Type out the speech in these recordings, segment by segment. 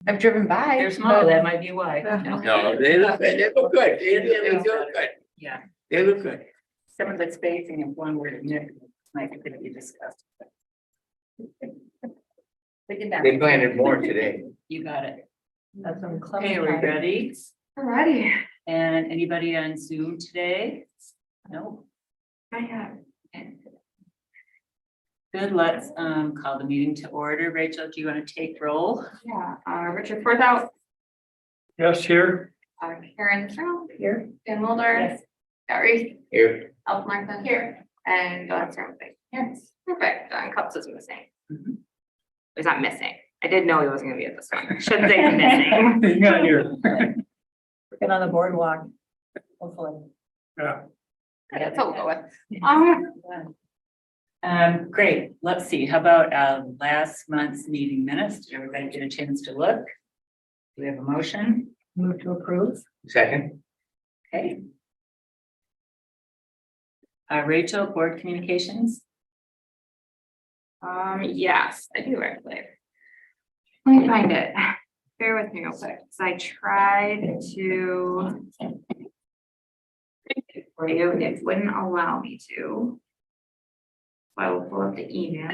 I've driven by. They're small, that might be why. No, they look good, they look good, they look good, Yeah, they look good. some of the spacing and one word might be discussed. We can They planted more today. You got it. That's some Okay, we're ready. Alrighty. And anybody on Zoom today? No. I have. Good, let's call the meeting to order. Rachel, do you want to take roll? Yeah, Richard Forthout, Yes, here. Karen Farrell, Here. Dan Mulder. Yes. Gary, Here, Elf Martha here, and that's everything. Yes. Perfect, Don Cups is missing. Mhm. He's not missing. I did know he wasn't gonna be at this one. Shouldn't say he's missing. He's not here. Working on the boardwalk, hopefully. Yeah. That's what we'll go with. Great. Let's see. How about last month's meeting minutes? Did everybody get a chance to look? Do we have a motion? Move to approve. second, Okay. Rachel, board communications? Yes, I do actually. Let me find it. Bear with me real quick, because I tried to. For you, it wouldn't allow me to. So I will pull up the email.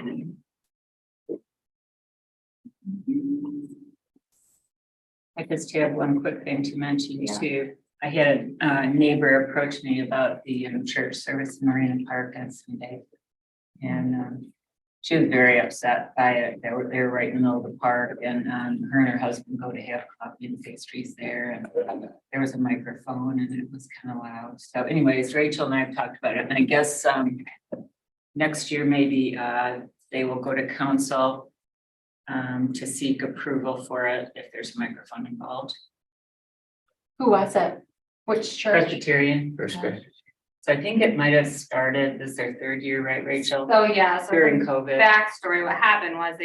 I just have one quick thing to mention Yeah. too. I had a neighbor approach me about the church service in Marina Park on Sunday. And she was very upset by it. They were right in the middle of the park, and her and her husband go to have coffee and pastries there, and there was a microphone and it was kind of loud. So anyways, Rachel and I have talked about it, and I guess next year maybe they will go to council to seek approval for it if there's a microphone involved. Who was it? Which church? Presbyterian. perspective. So I think it might have started, this is their third year, right, Rachel? So yeah, so During COVID. backstory, what happened was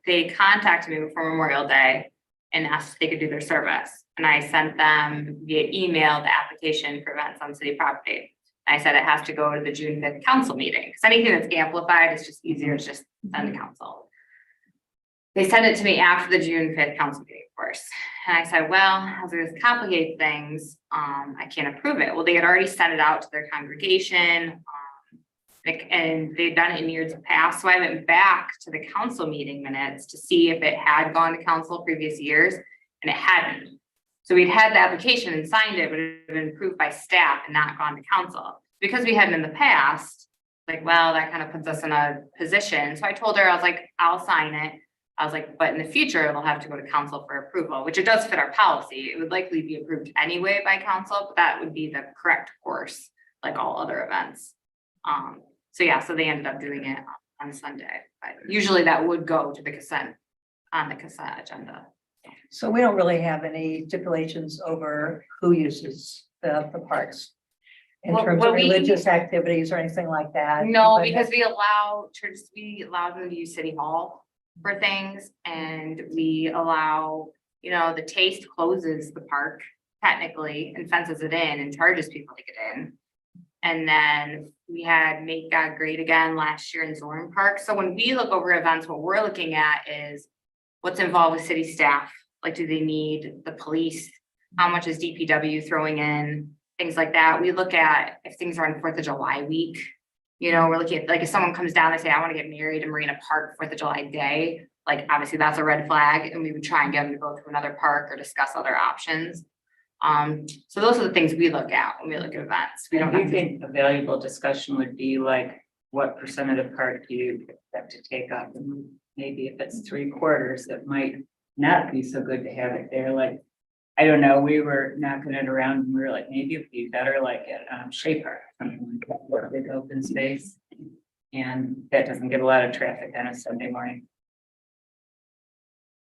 they contacted me before Memorial Day and asked if they could do their service. And I sent them via email the application for events on city property. I said it has to go to the June 5th council meeting, because anything that's amplified is just easier to just send to council. They sent it to me after the June 5th council meeting, of course. And I said, well, as it complicates things, I can't approve it. Well, they had already sent it out to their congregation. And they'd done it in years past. So I went back to the council meeting minutes to see if it had gone to council previous years, and it hadn't. So we'd had the application and signed it, but it had been approved by staff and not gone to council. Because we hadn't in the past, like, well, that kind of puts us in a position. So I told her, I was like, I'll sign it. I was like, but in the future, it'll have to go to council for approval, which it does fit our policy. It would likely be approved anyway by council, but that would be the correct course, like all other events. So yeah, so they ended up doing it on Sunday, but usually that would go to the consent, on the consent agenda. So we don't really have any stipulations over who uses the parks. In Well, terms well, of we- religious activities or anything like that. No, But because we allow churches, we allow them to use city hall for things, and we allow, you know, the Taste closes the park technically and fences it in and charges people to get in. And then we had Make God Great Again last year in Zorn Park. So when we look over events, what we're looking at is what's involved with city staff. Like, do they need the police? How much is DPW throwing in? Things like that. We look at if things are on 4th of July week. You know, we're looking at, like, if someone comes down and say, I want to get married in Marina Park 4th of July day, like, obviously that's a red flag, and we would try and get them to go to another park or discuss other options. So those are the things we look at when we look at events. We don't Do you have to. think a valuable discussion would be like, what percent of the park do you expect to take up? And maybe if it's 3/4, it might not be so good to have it there. Like, I don't know, we were knocking it around and we were like, maybe it'd be better like at Shea Park, something like that, big open space. And that doesn't get a lot of traffic on a Sunday morning.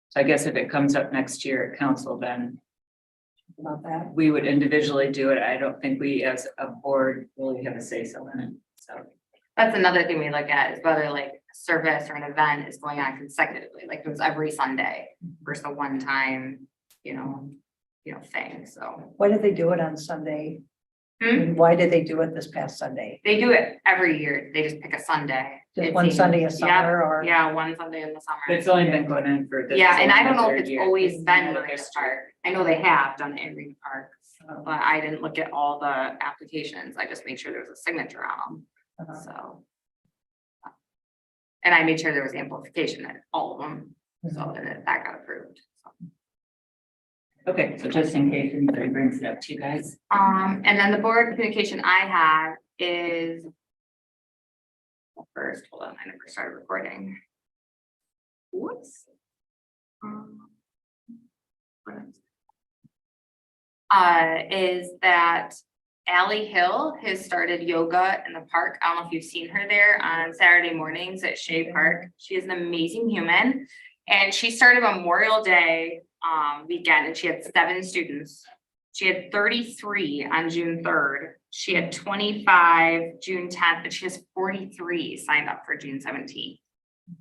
So I guess if it comes up next year at council, then About that. we would individually do it. I don't think we as a board really have a say so in it, so. That's another thing we look at, is whether like a service or an event is going on consecutively, like it was every Sunday versus a one-time, you know, thing, so. Why did they do it on Sunday? Hmm? Why did they do it this past Sunday? They do it every year. They just pick a Sunday Just It one seems- Sunday a Yeah, summer or? yeah, one Sunday in the summer. It's only been going on for. this Yeah, is and I only don't the know if third it's year. always It's been not a Marina history. Park. I know they have done it in Reed Park, Oh, but I didn't look at all the applications. I just made sure there was a signature on them, uh-huh. so. And I made sure there was amplification in all of them, so Mm-hmm. that that got approved. So. Okay, so just in case anybody brings it up to you guys. And then the board communication I have is. Well, first, hold on, I never started recording. Whoops. What is- is that Allie Hill has started yoga in the park. I don't know if you've seen her there on Saturday mornings at Shea Park. She is an amazing human. And she started Memorial Day weekend and she had 7 students. She had 33 on June 3rd. She had 25 June 10th, and she has 43 signed up for June 17th.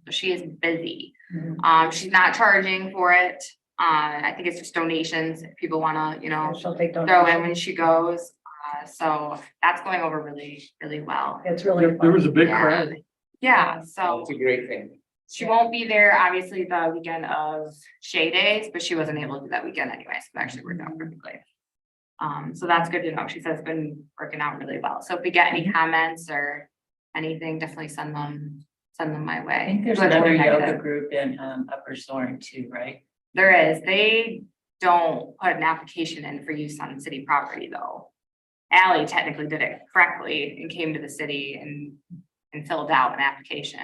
So she is busy. Mhm. She's not charging for it. I think it's just donations if people wanna, She'll take throw in donations. when she goes. So that's going over really, really well. It's really. There was a fun. big Yeah. crowd. Yeah, so It's a great thing. she won't be there, obviously, the weekend of Shea Days, but she wasn't able to do that weekend anyway, so it actually worked out perfectly. So that's good to know. She says it's been working out really well. So if we get any comments or anything, definitely send them my way. I think there's Whether another they're yoga negative. group in Upper Soaring too, right? There is, they don't put an application in for use on city property though. Ally technically did it correctly and came to the city and filled out an application.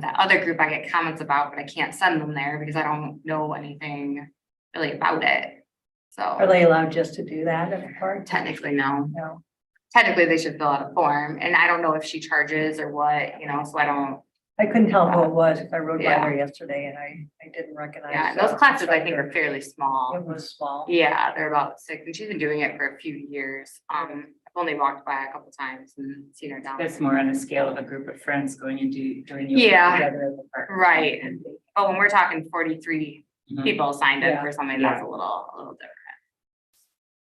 That other group I get comments about, but I can't send them there because I don't know anything really about it. Are So they allowed just to do that at the park? technically, no. No. Technically, they should fill out a form and I don't know if she charges or what, so I don't, I couldn't tell who it was, because I rode by Yeah. there yesterday and I didn't recognize. yeah, and those the classes I think are instructor. fairly small. It was small. Yeah, they're about 6 and she's been doing it for a few years. I've only walked by a couple times and seen her down. That's more on the scale of a group of friends going and doing yoga Yeah. together at the park. Right. Oh, and we're talking 43 Mhm. people signed up Yeah. for something that's a little different.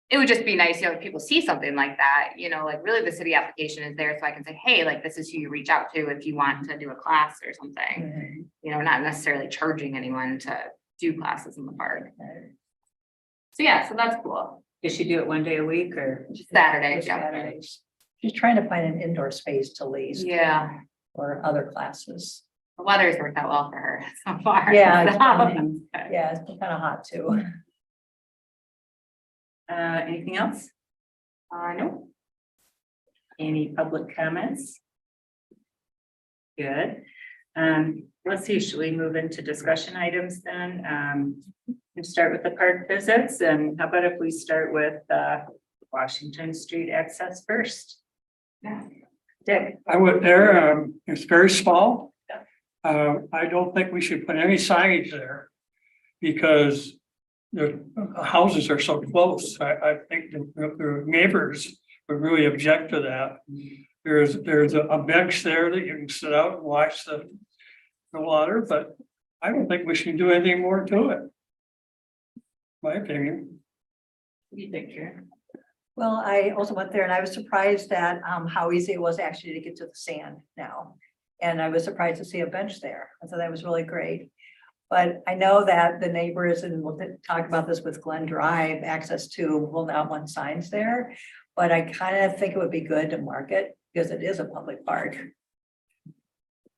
It would just be nice, if people see something like that, like really the city application is there so I can say, hey, like this is who you reach out to if you want to do a class or something. Mhm. Not necessarily charging anyone to do classes in the park. So yeah, so that's cool. Does she do it one day a week or? Just Saturday, Just yeah. Saturdays. She's trying to find an indoor space to lease Yeah, for other classes. the weather's worked out well for her so far. Yeah, it's so been- that's good. Yeah, it's been kind of hot too. Anything else? No. Any public comments? Good. Let's see, should we move into discussion items then? We'll start with the park visits and how about if we start with Washington Street access first? Yeah. Dick? I went there, it's very small. I don't think we should put any signage there. Because the houses are so close. I think the neighbors would really object to that. There's a bench there that you can sit out and watch the water, but I don't think we should do anything more to it. My opinion. What do you think, Karen? Well, I also went there and I was surprised at how easy it was actually to get to the sand now. And I was surprised to see a bench there. I thought that was really great. But I know that the neighbors, and we'll talk about this with Glen Drive, access to will not want signs there. But I kind of think it would be good to mark it because it is a public park.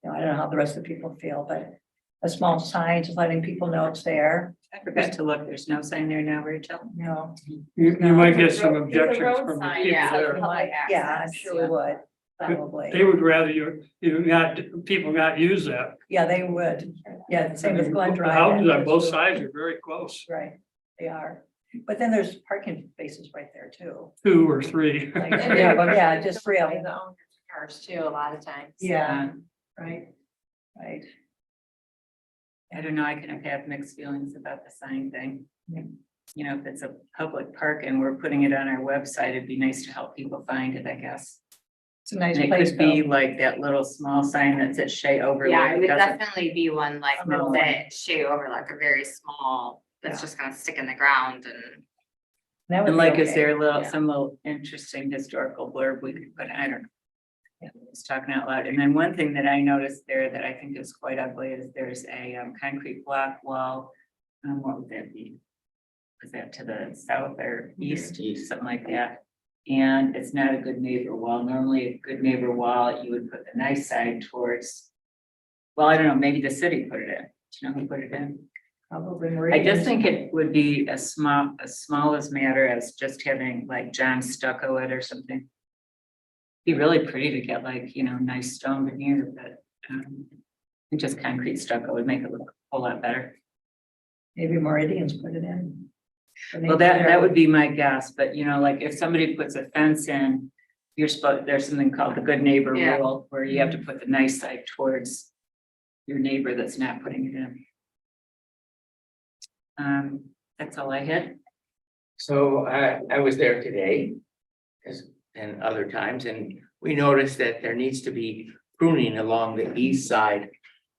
I don't know how the rest of the people feel, but a small sign just letting people know it's there. I forgot to look. There's no sign there now, Rachel. You might get some It's a objections road from the sign, people yeah. there. Yeah, I'm sure we would, They probably. would rather people not use that. Yeah, they would. Yeah, same with Glen The Drive. houses on both sides are very close, Right, they are. But then there's parking spaces right there too. 2 or 3. Like, yeah, but yeah, just 3 of them. The owners cars too, a lot of times. Yeah, right, right. I don't know, I kind of have mixed feelings about the sign thing. If it's a public park and we're putting it on our website, it'd be nice to help people find it, I guess. It's a nice And it place could be though. like that little small sign that's at Shea Overlook. Yeah, it would doesn't- definitely be one like Small that Shea Overlook, a very small, that's Yeah. just gonna stick in the ground and. That would And be like, is okay. there Yeah. some little interesting historical blurb we could put, I don't know. was talking out loud. And then one thing that I noticed there that I think is quite ugly is there's a concrete block wall. What would that be? Is that to the south or east, something like that? And it's not a good neighbor wall. Normally, a good neighbor wall, you would put the nice side towards. Well, I don't know, maybe the city put it in. Do you know who put it in? Probably I Meridian. just think it would be as small as matter as just having like John stucco it or something. Be really pretty to get like, nice stone veneer, but just concrete stucco would make it look a whole lot better. Maybe Meridians put it in. Well, that would be my guess, but like if somebody puts a fence in, there's something called the good neighbor Yeah. rule, where you have to put the nice side towards your neighbor that's not putting it in. That's all I had. So I was there today. And other times, and we noticed that there needs to be pruning along the east side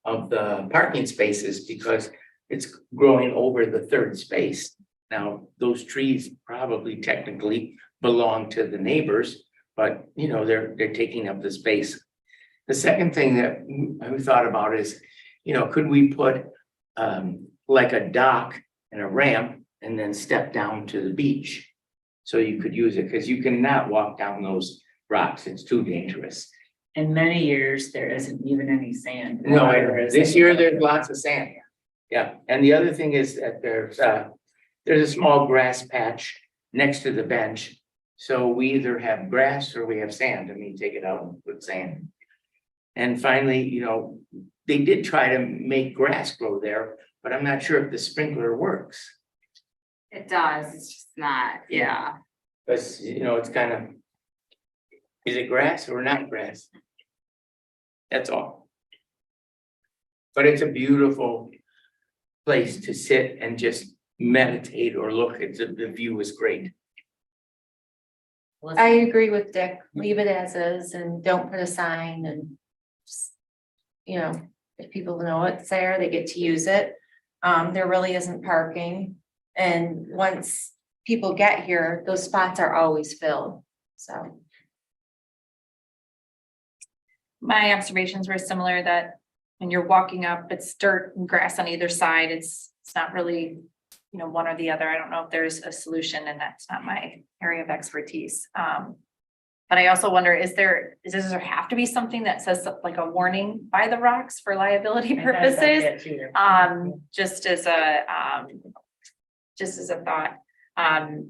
of the parking spaces because it's growing over the third space. Now, those trees probably technically belong to the neighbors, but they're taking up the space. The second thing that I thought about is, could we put like a dock and a ramp and then step down to the beach? So you could use it, because you cannot walk down those rocks, it's too dangerous. In many years, there isn't even any sand. No, this year there's lots of sand. Yeah, and the other thing is that there's a small grass patch next to the bench. So we either have grass or we have sand. I mean, take it out and put sand. And finally, they did try to make grass grow there, but I'm not sure if the sprinkler works. It does, it's just not, yeah. Because, it's kind of, is it grass or not grass? That's all. But it's a beautiful place to sit and just meditate or look at, the view is great. I agree with Dick, leave it as is and don't put a sign and just, if people know it's there, they get to use it. There really isn't parking. And once people get here, those spots are always filled, so. My observations were similar that when you're walking up, it's dirt and grass on either side. It's not really, one or the other. I don't know if there's a solution, and that's not my area of expertise. But I also wonder, does there have to be something that says like a warning by the rocks for liability purposes? Just as a thought.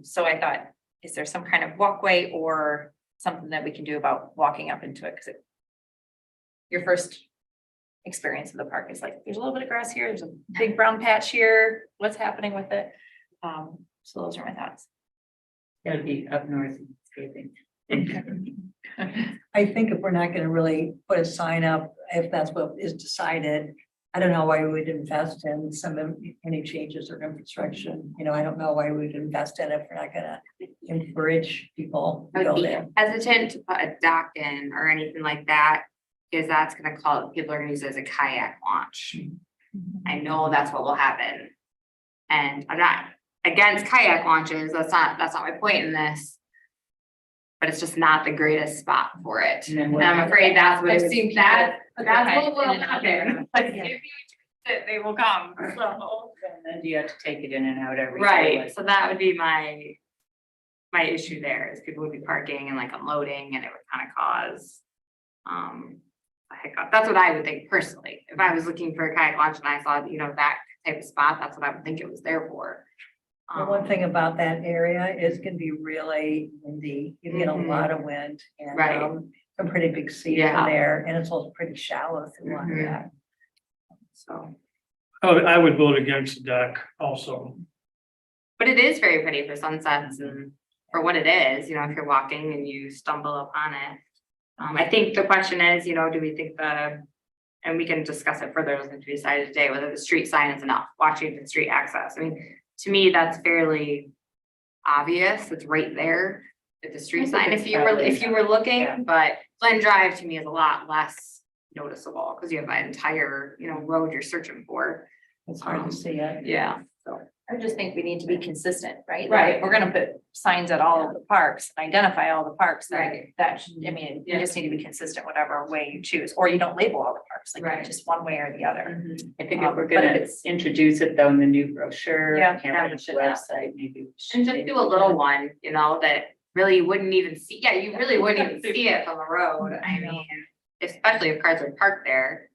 So I thought, is there some kind of walkway or something that we can do about walking up into it? Because your first experience of the park is like, there's a little bit of grass here, there's a big brown patch here, what's happening with it? So those are my thoughts. Gotta be up north. I think if we're not gonna really put a sign up, if that's what is decided, I don't know why we would invest in any changes or infrastructure. I don't know why we would invest in it if we're not gonna encourage people to I go would be there. hesitant to put a dock in or anything like that, because that's gonna people are gonna use it as a kayak launch. I know that's what will happen. And I'm not against kayak launches, that's not my point in this. But it's just not the greatest spot for it. And I'm afraid that's what I've seen that's people what will in and out happen. Like, if you choose it, they will come, so. And then you have to take it in and out every. Right, so that would be my issue there, is people would be parking and like unloading, and it would kind of cause a hiccup. That's what I would think personally. If I was looking for a kayak launch and I saw, that type of spot, that's what I would think it was there for. The one thing about that area is gonna be really windy. You get a Mhm. lot of wind and Right. some pretty big seas Yeah. in there, and it's also pretty shallow through on Mhm. that. So, I would vote against the deck also. but it is very pretty for sunsets and for what it is, if you're walking and you stumble upon it. I think the question is, do we think and we can discuss it further as we decide today, whether the street sign is enough, watching the street access. I mean, to me, that's fairly obvious. It's right there at the street sign. If you were looking, but Glen Drive to me is a lot less noticeable because you have an entire, road you're searching for. It's hard to see it. Yeah, so I just think we need to be consistent, right? Right. Like, if we're gonna put signs at all of the parks, identify all the parks, then Right. that, I mean, you Yeah. just need to be consistent, whatever way you choose, or you don't label all the parks, like Right. just one way or the other. Mhm. I think if we're But if gonna it's- introduce it though in the new brochure, Yeah, have it yeah, on we the should have. website, maybe. we should And just maybe do a little one, you know, that really you wouldn't even see, yeah, you really wouldn't even see it from the road. I know. mean, especially if cars are parked there.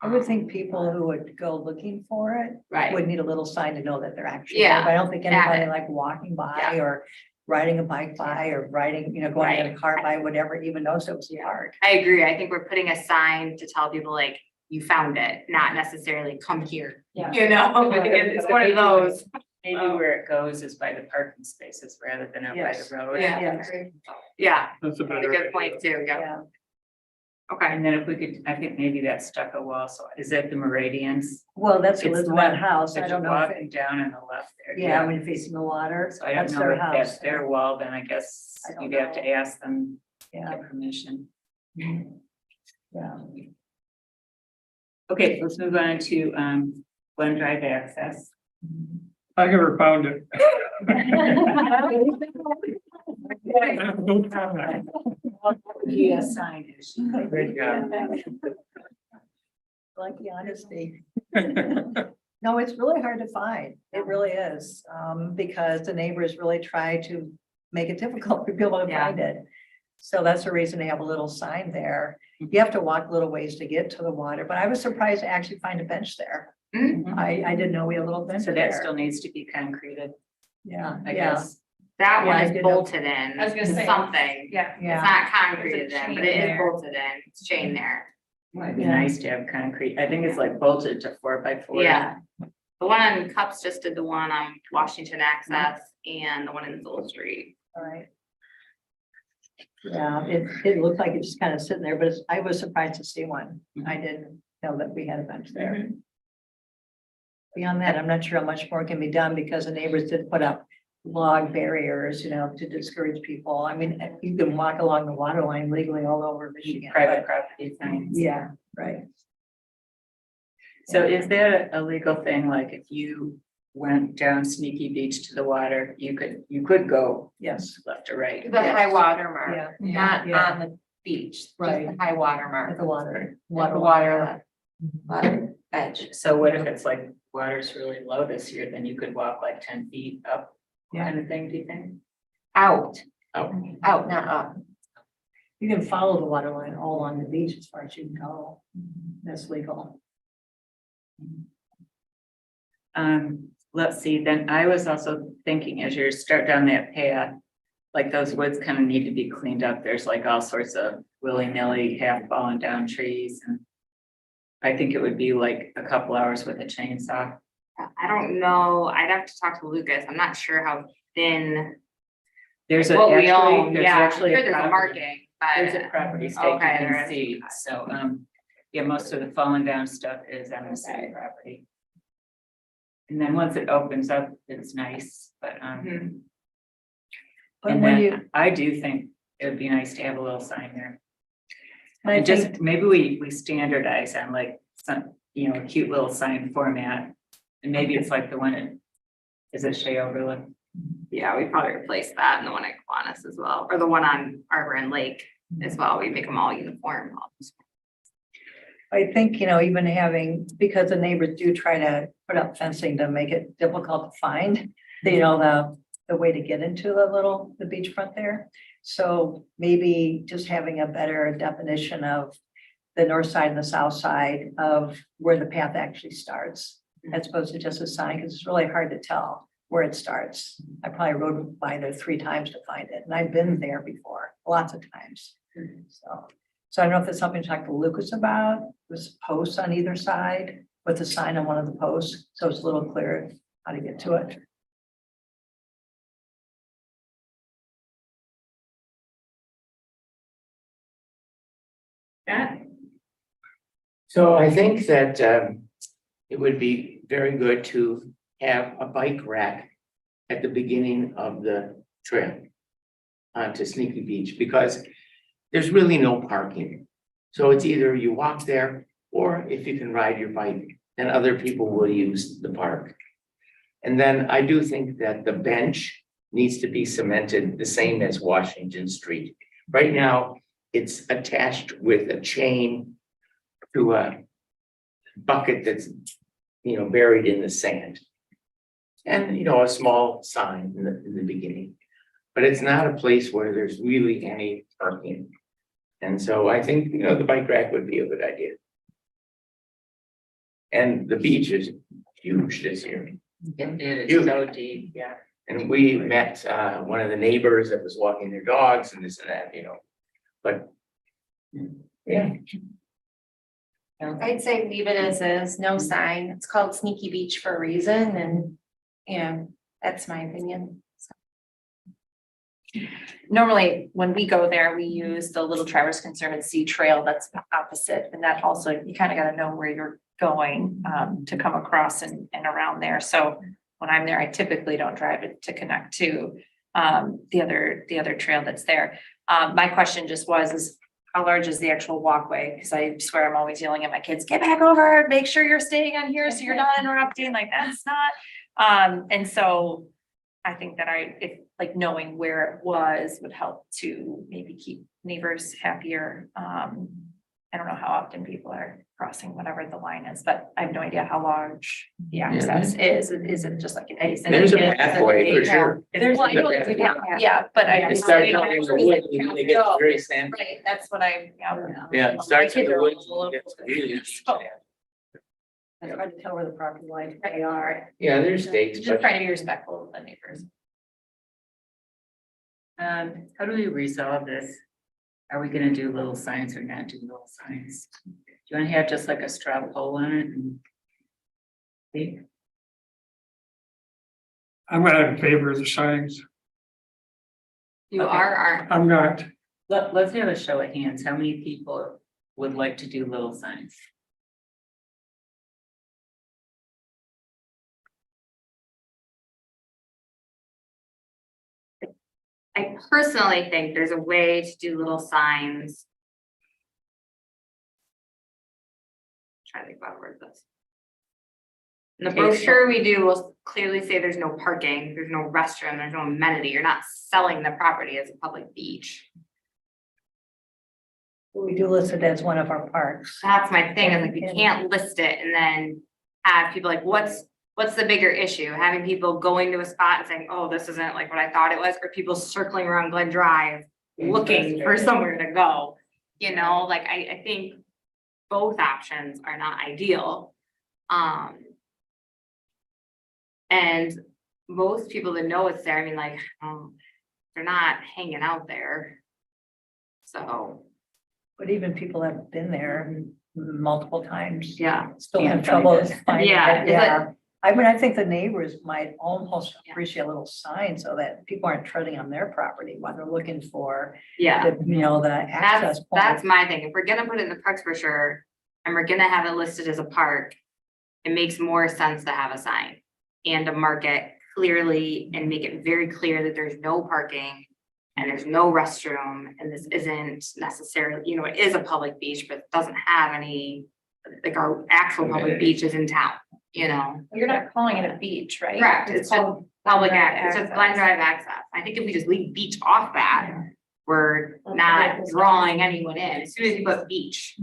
I would think people who would go looking for it Right, would need a little sign to know that they're actually Yeah, there. But I don't think got anybody it. like walking by Yeah. or riding a bike by or riding, going in a car by, whatever, even knows it was a park. I agree. I think we're putting a sign to tell people like, you found it, not necessarily come here. Yeah. You know, it's one of those. Maybe where it goes is by the parking spaces rather than out by Yes. the road. Yeah. Yes. Yeah, That's a that's a better. good point too, yeah, Yeah, okay. And then if we could, I think maybe that stucco wall, so is that the Meridians? well, that's It's the Elizabeth one House. I That don't you're know if walking it, down on the left there. yeah, when you're facing the water, So I that's don't know their if house. that's their wall, then I guess I don't you'd have to know. ask them Yeah, for permission. yeah. Okay, let's move on to Glen Drive access. I never found it. I have no comment. Yeah, sign issue. Good job. Like the honesty. No, it's really hard to find. It really is, because the neighbors really try to make it difficult for people to Yeah. find it. So that's the reason they have a little sign there. You have to walk a little ways to get to the water, but I was surprised to actually find a bench there. Mm, I didn't know we had a little bench So that there. still needs to be concreted, Yeah, I yeah, guess. That Yeah, one I is did know. bolted in. I was gonna say. Something. Yeah. It's yeah. not concreted There's a in, but chain it is there. bolted in, it's chained there. Might be Yeah. nice to have concrete. I think it's like bolted to 4x4. Yeah. The one on Cups just did the one on Washington Access and the one in Zoll Street. All right. Yeah, it looked like it's just kind of sitting there, but I was surprised to see one. I didn't know that we had a bench there. Beyond that, I'm not sure how much more can be done because the neighbors did put up log barriers, to discourage people. I mean, you can walk along the water line legally all over Michigan. Private but- property things. Yeah, right. So is that a legal thing? Like if you went down Sneaky Beach to the water, you could go Yes, left or right? The high water mark, yeah, not Yeah. on the beach, just Right. the high water at mark, the water. the water edge. So what if it's like water's really low this year, then you could walk like 10 feet up Yeah. kind of thing, do you think? Out, Oh, out, not up. You can follow the water line all along the beach as far as you can go. That's legal. Let's see, then I was also thinking as you start down that path, like those woods kind of need to be cleaned up. There's like all sorts of willy-nilly half fallen down trees and I think it would be like a couple hours with a chainsaw. I don't know, I'd have to talk to Lucas, I'm not sure how thin, There's what we actually, own, there's yeah, I'm actually sure a there's a property. marking, There's a but. property stake you Okay, can there is. see, so, yeah, most of the fallen down stuff is on the city property. And then once it opens up, it's nice, but, Mhm. But and when you, then I do think it would be nice to have a little sign there. I And think, just, maybe we standardize on like some, a cute little sign format. And maybe it's like the one in, is it Shea Overlook? Yeah, we probably replace that and the one at Kiwanis as well, or the one on Arbor and Lake as well, we make them all uniform. I think, even having, because the neighbors do try to put up fencing to make it difficult to find, the way to get into the beachfront there. So maybe just having a better definition of the north side and the south side of where the path actually starts, as opposed to just a sign, because it's really hard to tell where it starts. I probably rode by there 3 times to find it, and I've been there before, lots of times. So I don't know if there's something to talk to Lucas about, with posts on either side, with a sign on one of the posts, so it's a little clearer how to get to it. so I think that it would be very good to have a bike rack at the beginning of the trail onto Sneaky Beach, because there's really no parking. So it's either you walk there, or if you can ride your bike, then other people will use the park. And then I do think that the bench needs to be cemented the same as Washington Street. Right now, it's attached with a chain to a bucket that's, buried in the sand. And, a small sign in the beginning. But it's not a place where there's really any parking. And so I think, the bike rack would be a good idea. And the beach is huge this year. It is so deep, yeah. And we met one of the neighbors that was walking their dogs and this and that, but. Yeah, I'd say leave it as is, no sign. It's called Sneaky Beach for a reason and, that's my opinion. Normally, when we go there, we use the Little Traverse Conservancy Trail that's opposite, and that also, you kind of gotta know where you're going to come across and around there. So when I'm there, I typically don't drive it to connect to the other trail that's there. My question just is how large is the actual walkway? Because I swear I'm always yelling at my kids, get back over, make sure you're staying on here so you're not interrupting, like that's not. And so I think that if knowing where it was would help to maybe keep neighbors happier. I don't know how often people are crossing whatever the line is, but I have no idea how large the access is. Is it just like an ace? there's a pathway for sure. Well, I know it's a path, yeah, but I. It starts out in the woods and it gets very sandy. Right, that's what Yeah, it starts in the woods. and it gets really deep. It's hard to tell where the property lines they are. Yeah, there's stakes, Just but trying to be respectful of the neighbors. How do we resolve this? Are we gonna do little signs or not do little signs? Do you wanna have just like a straw poll on it and? See? I'm not in favor of the signs. You Okay. aren't. I'm not. Let's have a show of hands. How many people would like to do little signs? I personally think there's a way to do little signs. Try to think about where this. In the Okay, brochure we do will clearly say there's no parking, there's no restroom, there's no amenity, you're not selling the property as a public beach. We do list it as one of our parks. That's my thing, is like, you can't list it and then have people like, what's the bigger issue? Having people going to a spot and saying, oh, this isn't like what I thought it was, or people circling around Glen Drive, looking for somewhere to go. Like, I think both options are not ideal. And most people that know it's there, I mean, like, they're not hanging out there. So, But even people that have been there multiple times. yeah. Still have Can't trouble find it. finding Yeah, it, is it- yeah. I think the neighbors might almost Yeah. appreciate a little sign so that people aren't treading on their property while they're looking for Yeah. the access That's point. my thing. If we're gonna put it in the parks for sure, and we're gonna have it listed as a park, it makes more sense to have a sign and to mark it clearly and make it very clear that there's no parking and there's no restroom, and this isn't necessarily, it is a public beach, but it doesn't have any, like our actual public beaches in town, You're not calling it a beach, right? Correct, it's just called public Glen access, it's just Glen access. Drive access. I think if we just leave beach off that, we're That's not what it is. drawing anyone in. As soon as you put beach,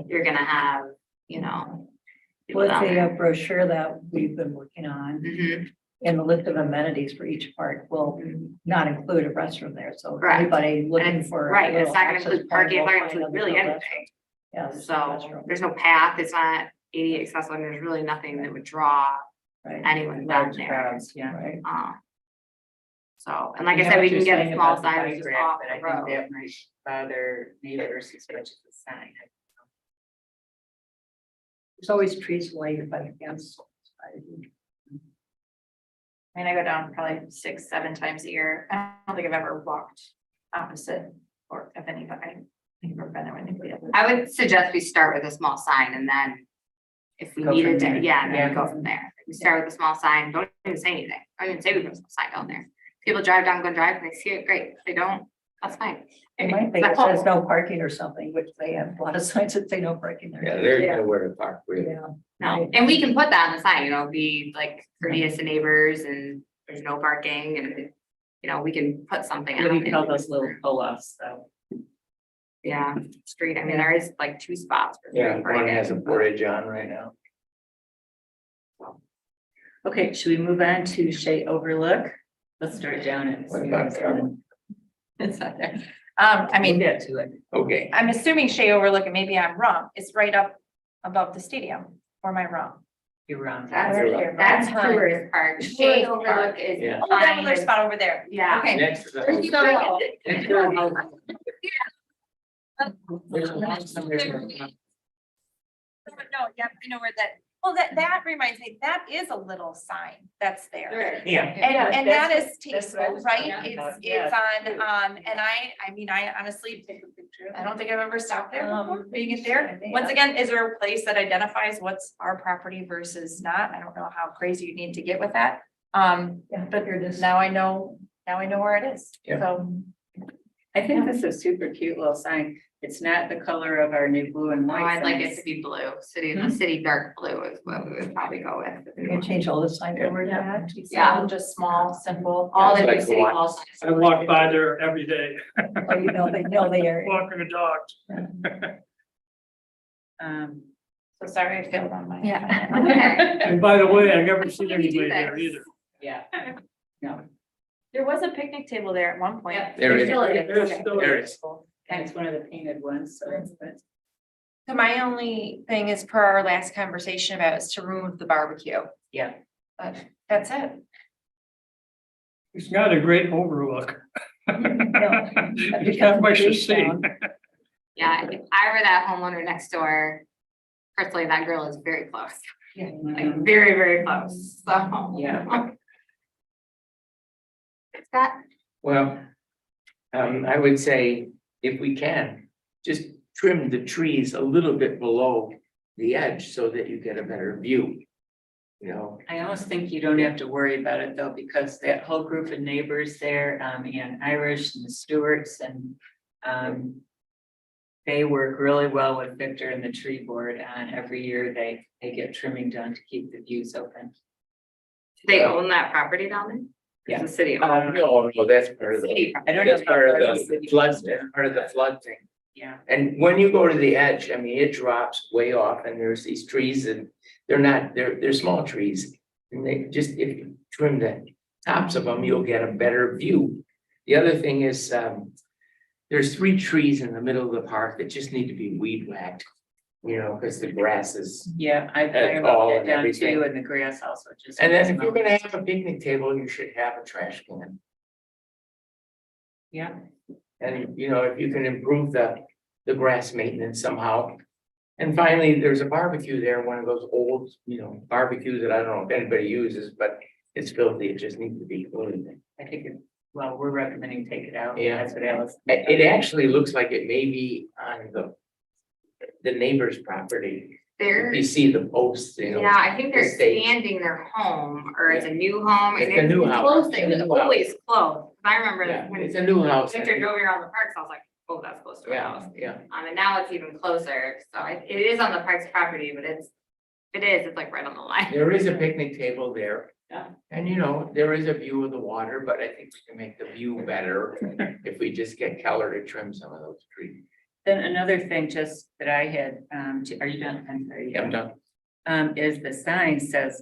you're gonna have, people With down the there. brochure that we've been working on, Mhm. and the list of amenities for each park will not include a restroom there, so Correct. anybody And looking it's, for. a right, it's little not gonna access include point parking, it's will not gonna find include a really little anything. restroom. Yeah, there's no So restroom, there's no path, it's not ADA accessible, and there's really nothing that would draw right, anyone down Large there. crowds, yeah. right. So, and like I know said, what we you're can get saying a small about the sign bike just rack, off but the I think road. that might bother neighbors as much as the sign. There's always trees lighted by the fence. I mean, I go down probably 6-7 times a year. I don't think I've ever walked opposite or if anybody, I think I've never been there with anybody else. I would suggest we start with a small sign and then if we Go needed from to, there. yeah, and then Yeah. we go from there. We start with a small sign, don't even say anything. I didn't say we put a small sign down there. People drive down Glen Drive and they see it, great. If they don't, That's fine. You might think it says no parking or something, which they have a lot of signs that say no parking there. Yeah, too. there's nowhere to park, really. Yeah. No, and we can put that on the sign, you know, be like courteous to neighbors and there's no parking and, you know, we can put something. What do on you call it. those little pull-offs though? Yeah, street, I mean, there is like 2 spots. for Yeah, street one has a parking. portage on right now. Okay, should we move on to Shea Overlook? Let's start down at. What about that? It's not there. I We'll mean, get to it. Okay, I'm assuming Shea Overlook, and maybe I'm wrong, it's right up above the stadium, or am I wrong? You're wrong. That's, You're that's right. tourist park. Shade Tourist park. Overlook is. Yeah. Oh, that fine. other spot over there. Yeah. Okay. next to There's the. no- next to There's a lot somewhere. No, yeah, I know where that, well, that reminds me, that is a little sign that's there. There. Yeah, And that is that's what I tasteful, was right? talking about, It's on, and I mean, I honestly, I don't think I've ever stopped there before, being it there. Once again, is there a place that identifies what's our property versus not? I don't know how crazy you need to get with that. Yeah, But here it is. now I know where it is, Yeah. so. I think this is a super cute little sign. It's not the color of our new blue and No, white. I'd like it signs. to be blue, the city dark blue is what we would probably go with. You can change all the signs over to that. Yeah. Just small, simple. All the Like new the city one- hall signs. I walk by there every day, Oh, you know, they know the area. walking the dogs. So sorry, I failed on my. Yeah. And by the way, I never seen How do you do anybody there this? either. Yeah. No, There was a picnic table there at one point. Yep. There is. still There's still- There is. and it's one of the painted ones, so it's good. So my only thing is per our last conversation about is to remove the barbecue. Yeah. But that's it. It's got a great overlook. Yeah. It's not much to see. Yeah, if I were that homeowner next door, personally, that girl is very close, like very, very close, so. Yeah. Scott? Well, I would say if we can, just trim the trees a little bit below the edge so that you get a better view. You know, I almost think you don't have to worry about it though, because that whole group of neighbors there, and Irish and the Stewarts and, they work really well with Victor and the tree board, and every year they get trimming done to keep the views open. Do they own that property down there? Yeah. It's the city. no, that's part of the, City. I don't know. that's part of how the city- flood, that's part of the flood thing. Yeah, And when you go to the edge, I mean, it drops way off and there's these trees and they're small trees. And they just, if you trim the tops of them, you'll get a better view. The other thing is, there's 3 trees in the middle of the park that just need to be weed whacked. You know, because the grass is, yeah, I That's wrote all that and down everything. too, and the grass also just. and then if you're gonna have a picnic table, you should have a trash can. Yeah, And, you know, if you can improve the grass maintenance somehow. And finally, there's a barbecue there, one of those old, you know, barbecues that I don't know if anybody uses, but it's filthy, it just needs to be cleaned. I think well, we're recommending take it out. Yeah. That's what Alice. It actually looks like it may be on the neighbor's property. They're, You see the posts, you know. yeah, I think they're the stake. expanding their home, or it's a new home, and It's a new house. close, it It's a was new house. always close. I remember Yeah, when it's a new house. Victor drove around the parks, I was like, oh, that's close to our Yeah, house. yeah. And now it's even closer, so it is on the parks property, but it's like right on the line. There is a picnic table there. Yeah. And you know, there is a view of the water, but I think we can make the view better if we just get Keller to trim some of those trees. Then another thing just that I had, are you done? I'm sorry. Yeah, I'm done. Is the sign says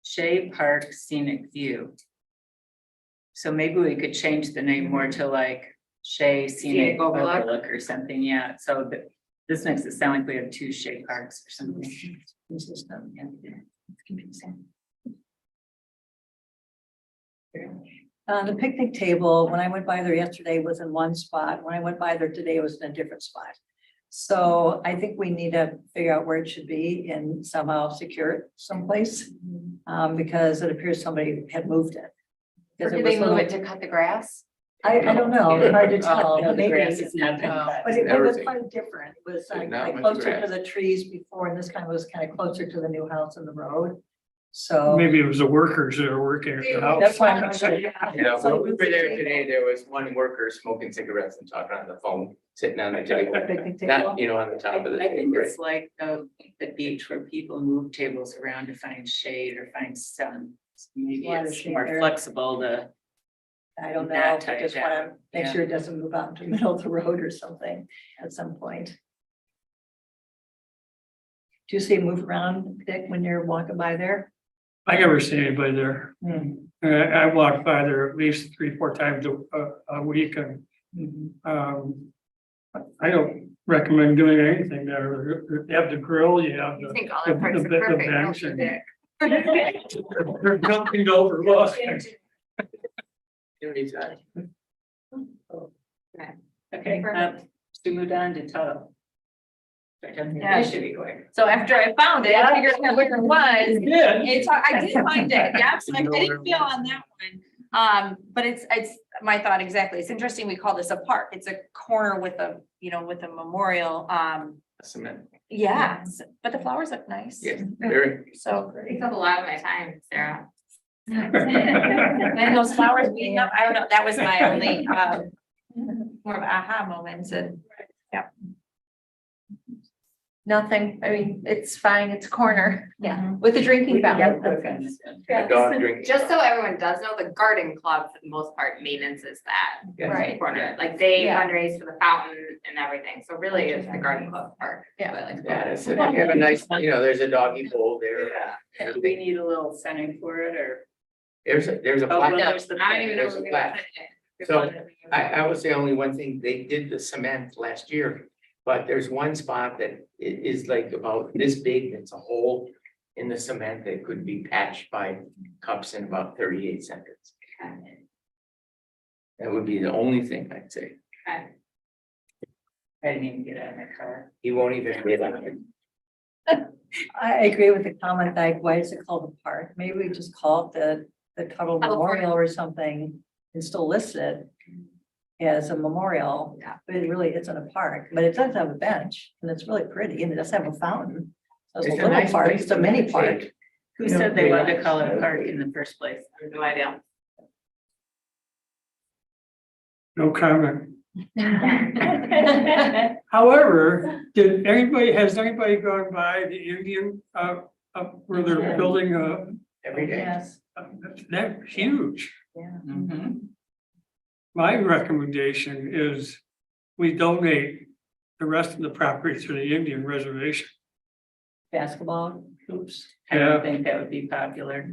Shea Park Scenic View. So maybe we could change the name more to like Shea Scenic Scenic Overlook. Overlook or something, yeah, so that this makes it sound like we have 2 Shea Parks or something. This is, yeah, it's confusing. The picnic table, when I went by there yesterday, was in one spot. When I went by there today, it was in a different spot. So I think we need to figure out where it should be and somehow secure it someplace. Because it appears somebody had moved it. Or Because do it they was move little- it to cut the grass? I don't know, it's hard to tell, No, but the maybe. grass is not been Oh. cut. But it was Everything. quite different. It was Not like much closer to grass. the trees before, and this kind of was kind of closer to the new house and the road. So. Maybe it was the workers that are working at the house. That's why I'm saying. Yeah, when we were there today, there was one worker smoking cigarettes and talking on the phone, sitting on the table. Picnic table. Not, you know, on the top of the I think table. it's like the beach where people move tables around to find shade or find sun. Maybe Lot of it's shade more there. flexible to, I don't know, That I type, just yeah. wanna make Yeah. sure it doesn't move out into the middle of the road or something at some point. Do you see it move around, Dick, when you're walking by there? I never see anybody there. Hmm. I walk by there at least 3-4 times a week and, I don't recommend doing anything there. You have the grill, you have I the. think all our parks are the perfect. bench don't and- you, Dick? There's nothing to overlook. Anytime. okay, to move on to Tuttle. Yeah. This should be quick. So after I found it, I figured out where it was. Yeah. I did find it, yes, I didn't feel on that one. But it's my thought exactly. It's interesting, we call this a park. It's a corner with a, with a memorial. Cement, Yeah, but the flowers look nice. yes, very. So, Takes up a lot of my time, Sarah. and those flowers being up, I don't know, that was my only, more of aha moments and, yeah. Nothing, I mean, it's fine, it's a corner, Yeah. with a drinking fountain. A dog drinking. Just so everyone does know, the garden club for the most part maintenances that Yes. Right. corner, like they Yeah. fundraise for the fountain and everything, so really it's the garden club part. Yeah. But, like, Yeah, it's, you have a nice, there's a doggy bowl there. Do we need a little sign for it or? There's a Oh, well, plaque. there's the- I don't even know. There's a where we're gonna plaque. put it. So I would say only one thing, they did the cement last year, but there's one spot that is like about this big, it's a hole in the cement that could be patched by cups in about 38 seconds. That would be the only thing I'd say. Okay. I didn't even get out of my car. He won't even bid on it. I agree with the comment, like, why is it called a park? Maybe we just call it the Tuttle Tuttle Park. Memorial or something and still list it as a memorial. Yeah. But it really isn't a park, but it does have a bench and it's really pretty and it does have a fountain. So it's a It's a little nice park, place it's a to mini meditate. park. Who said they wanted to call it a park in the first place? I have no idea. No comment. However, has anybody gone by the Indian, where they're building, Every day. Yes, that huge? yeah. Mhm. My recommendation is we donate the rest of the property to the Indian reservation. Basketball hoops. I Yeah. don't think that would be popular.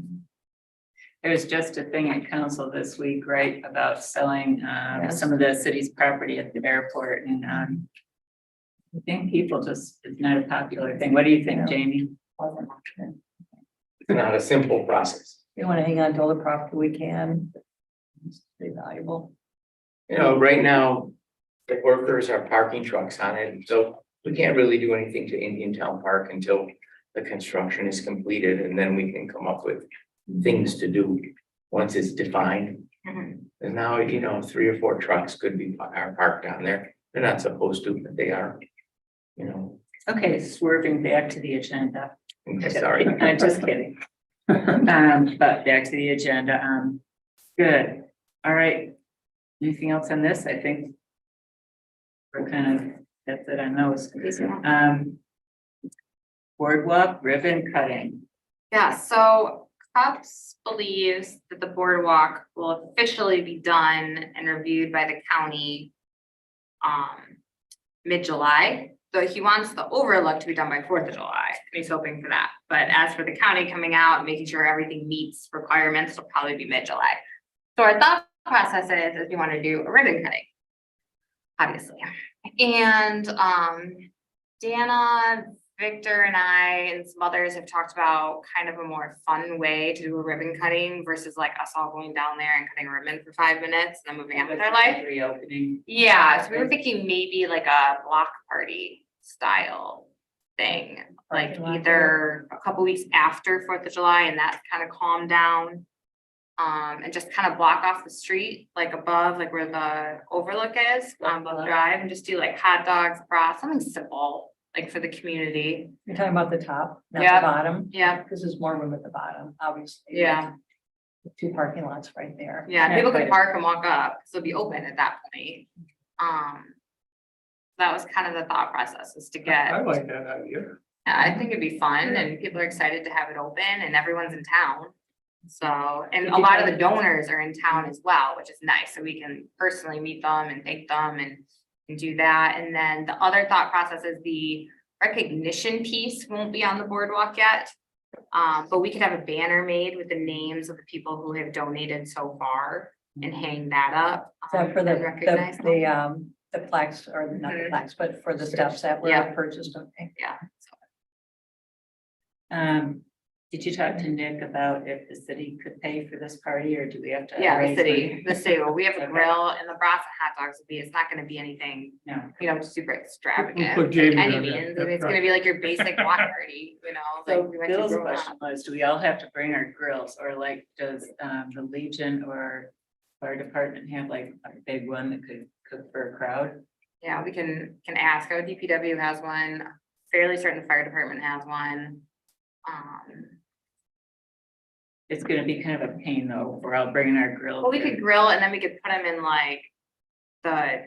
There was just a thing at council this week, right, about selling Yes. some of the city's property at the airport and I think people just, it's not a popular thing. What do you think, Yeah. Jamie? It's not a simple process. We want to hang on to all the property we can. It's pretty valuable. Right now, the workers are parking trucks on it, so we can't really do anything to Indian Town Park until the construction is completed, and then we can come up with things to do once it's defined. Mhm. And now, 3 or 4 trucks could be are parked down there. They're not supposed to, but they are. Okay, swerving back to the agenda. Sorry. I'm just kidding. But back to the agenda, good, all right. Anything else on this? I think we're kind of, that's it on those. Boardwalk ribbon cutting. Yeah, so CUPS believes that the boardwalk will officially be done and reviewed by the county mid-July. So he wants the overlook to be done by 4th of July, and he's hoping for that. But as for the county coming out, and making sure everything meets requirements, it'll probably be mid-July. So our thought process is you want to do a ribbon cutting, obviously. And Dana, Victor and I and some others have talked about kind of a more fun way to do a ribbon cutting versus like us all going down there and cutting a ribbon for 5 minutes and then moving on with our life. Reopening. Yeah, so we were thinking maybe like a block party style thing, like Parking lot either a couple weeks after 4th of July and that's kind of calmed down. And just kind of block off the street, like above, like where the overlook is, on Bluff Drive, and just do like hot dogs, broth, something simple. like for the community. You're talking about the top, not Yeah. the bottom? Yeah, Because there's more room at the bottom, obviously. yeah, Two parking lots right there. yeah. Yeah, People could but- park and walk up, so it'll be open at that point. That was kind of the thought process, was to get. I like that idea. Yeah, I think it'd be fun and people are excited to have it open and everyone's in town. So, and Did a you lot of try- the donors are in town as well, which is nice. So we can personally meet them and thank them and do that. And then the other thought process is the recognition piece won't be on the boardwalk yet. But we could have a banner made with the names of the people who have donated so far and hang that up. Is that for and recognize them. the plaques, or not the Mhm. plaques, but for the steps that were Yeah. purchased? Okay. Yeah. Did you talk to Nick about if the city could pay for this party, or do we have to? Yeah, the raise city, money? well, we have a Okay. grill and the brats and hot dogs will be, it's not gonna be anything, No, you know, super extravagant. put by Jamie any on that, means. that's It's gonna right. be like your basic block party, you know, so like we went to Bill's growing question up. was, do we all have to bring our grills, or like, does the Legion or fire department have like a big one that could cook for a crowd? Yeah, we can ask, our DPW has one, fairly certain the fire department has one. It's gonna be kind of a pain though, if we're all bringing our grills. Well, we could grill and then we could put them in like the,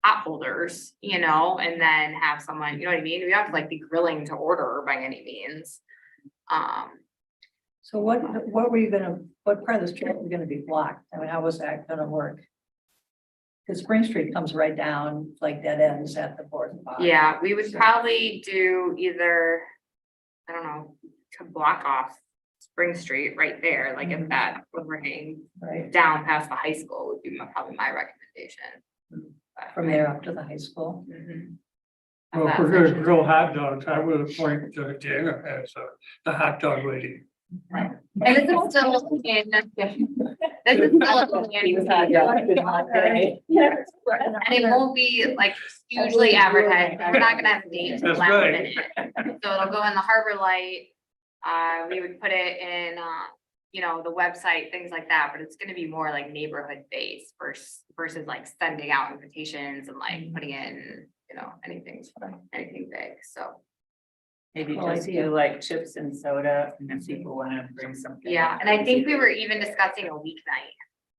hot holders, you know, and then have someone, you know what I mean? We don't have to like be grilling to order by any means. So what were you gonna, what part of the street was gonna be blocked? I mean, how was that gonna work? Because Spring Street comes right down, like dead ends at the board. Yeah, we would probably do either, I don't know, to block off Spring Street right there, like if that overhang Right, down past the high school would be probably my recommendation. from there up to the high school. Mhm. Well, if we're gonna grill hot dogs, I would appoint Dana as the hot dog lady. And this is still in, this is still in. And it won't be like hugely advertised, we're not gonna have dates That's last right. minute. So it'll go in the Harbor Light, we would put it in, you know, the website, things like that, but it's gonna be more like neighborhood based versus like sending out invitations and like putting in, you know, anything big, so. Maybe Cool just idea. do like chips and soda, and if people wanna bring something. Yeah, and I think we were even discussing a weeknight,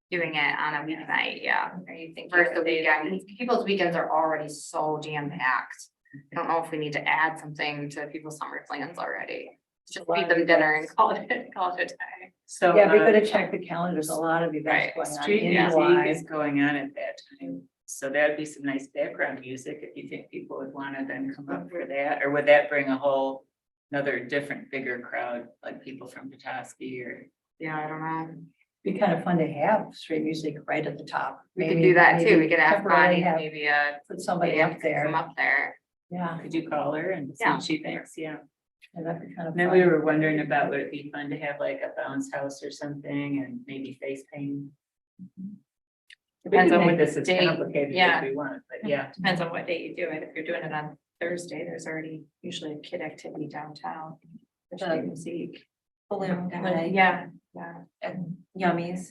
doing it on a weeknight, yeah. Are you thinking? Versus the of a- weekend, people's weekends are already so jam packed. I don't know if we need to add something to people's summer plans already. Just feed them dinner and call it a day. So. Yeah, we gotta check the calendar. There's a lot of events Right, going on. Street in music July. is going on at that time, so that'd be some nice background music if you think people would wanna then come up for that, or would that bring a whole another different bigger crowd, like people from Petoskey or? Yeah, I don't know. Be kind of fun to have street music right at the top. We could Maybe- do that too. maybe We could ask temporarily Bonnie, have- maybe Put somebody up there. Come up there. Yeah, Could you call her and see Yeah. what she thinks, yeah. and that'd be kind of And then we fun. were wondering about, would it be fun to have like a bounce house or something and maybe face paint? We Depends can on make what this as day, complicated yeah. as we want, but yeah. Depends on what day you do it. If you're doing it on Thursday, there's already usually a kid activity downtown. Which The you can see. Balloon guy. Yeah, yeah. And yummies.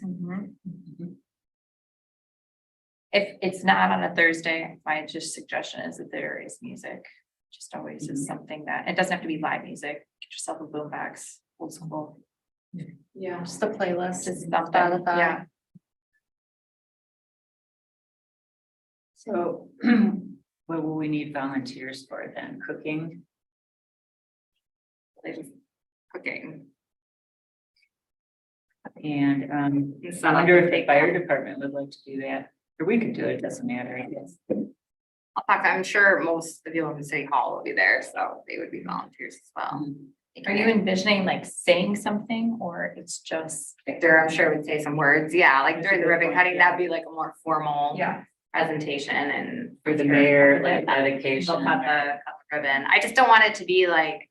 If it's not on a Thursday, my just suggestion is that there is music. Just always is something that, it doesn't have to be live music. Get yourself a boombox, old school. Yeah. Just the playlist. Just something, Spotify. yeah. So what will we need volunteers for then? Cooking? Cooking. And And I set up wonder and if the take fire them. department would like to do that, or we could do it, doesn't matter, I guess. I'm sure most of the people from City Hall will be there, so they would be volunteers as well. Are you envisioning like saying something or it's just? Victor, I'm sure would say some words, yeah, like That's a during the good ribbon point, cutting, yeah. that'd be like a more formal. Yeah. Presentation and. For the I'm sure mayor, probably like dedication. They'll cut the ribbon. I just don't want it to be like.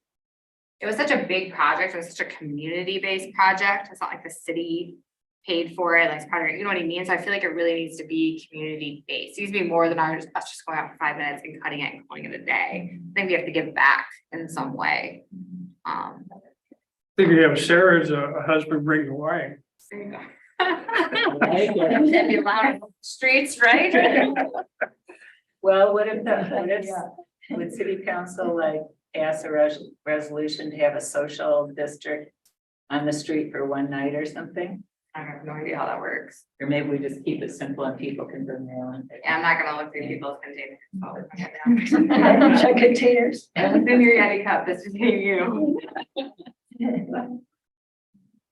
It was such a big project, it was such a community-based project, it's not like the city paid for it, like it's part of, you know what I mean? So I feel like it really needs to be community-based, it needs to be more than us just going out for 5 minutes and cutting it and calling it a day. I think we have to give back in some way. I think you have Sarah as a husband bring the wine. There you go. Right, yeah. That'd be loud in the streets, right? Well, what if Yeah. would city council like pass a resolution to have a social district on the street for one night or something? I have no idea how that works. Or maybe we just keep it simple and people can bring their own. Yeah, I'm not gonna look through people's containers. Check containers. What's in your Yeti cup? This is you.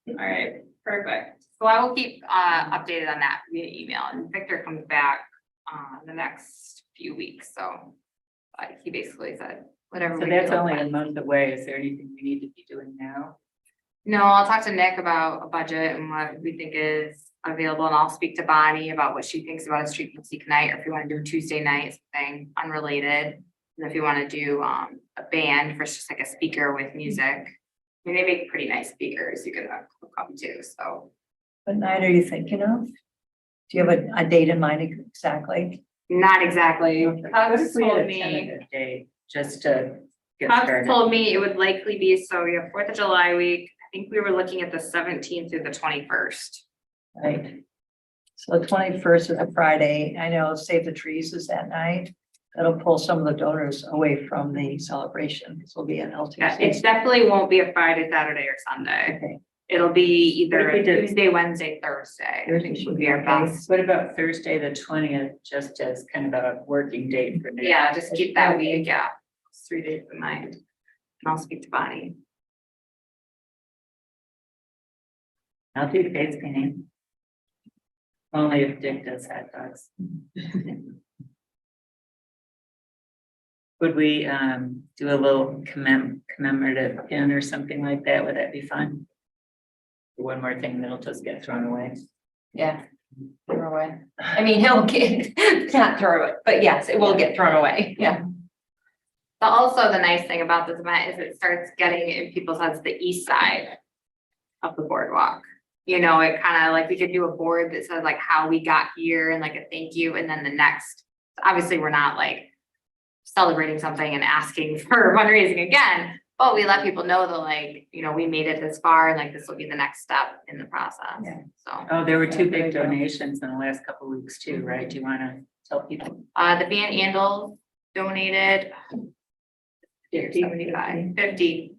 All right, perfect. So I will keep updated on that via email, and Victor comes back the next few weeks, so. He basically said, whatever. So we that's feel only a best. month away. Is there anything we need to be doing now? No, I'll talk to Nick about a budget and what we think is available, and I'll speak to Bonnie about what she thinks about a street music night, or if you wanna do a Tuesday night, something unrelated. And if you wanna do a band for just like a speaker with music, I mean, they make pretty nice speakers, you can come too, so. What night are you thinking of? Do you have a date in mind exactly? Not exactly. What Cox if we had told a me, tentative date, just to get Cox started? told me it would likely be, so we have 4th of July week, I think we were looking at the 17th through the 21st. Right. So the 21st is a Friday. I know Save the Trees is that night. That'll pull some of the donors away from the celebration. This will be an Yeah, LTC. it definitely won't be a Friday, Saturday, or Sunday. Okay. It'll be either What if we a did- Tuesday, Wednesday, Thursday. I think would be our best. What about Thursday, the 20th, just as kind of a working date for me? Yeah, just keep that week, yeah. It's 3 days in mind. And I'll speak to Bonnie. I'll do face painting. Only if Dick does hot dogs. Would we do a little commemorative pin or something like that? Would that be fun? One more thing that'll just get thrown away. Yeah. Throw away. I mean, he'll get, not throw it, but yes, it will get thrown away. Yeah. But also the nice thing about this event is it starts getting in people's heads the east side of the boardwalk. You know, it kind of like, we could do a board that says like how we got here and like a thank you, and then the next, obviously, we're not like celebrating something and asking for fundraising again, but we let people know that like, you know, we made it this far and like this will be the next step in the process. Yeah. So, Oh, there were two Yeah, there you big go. donations in the last couple of weeks too, right? Do you want to tell people? the Van Andel donated 50,000,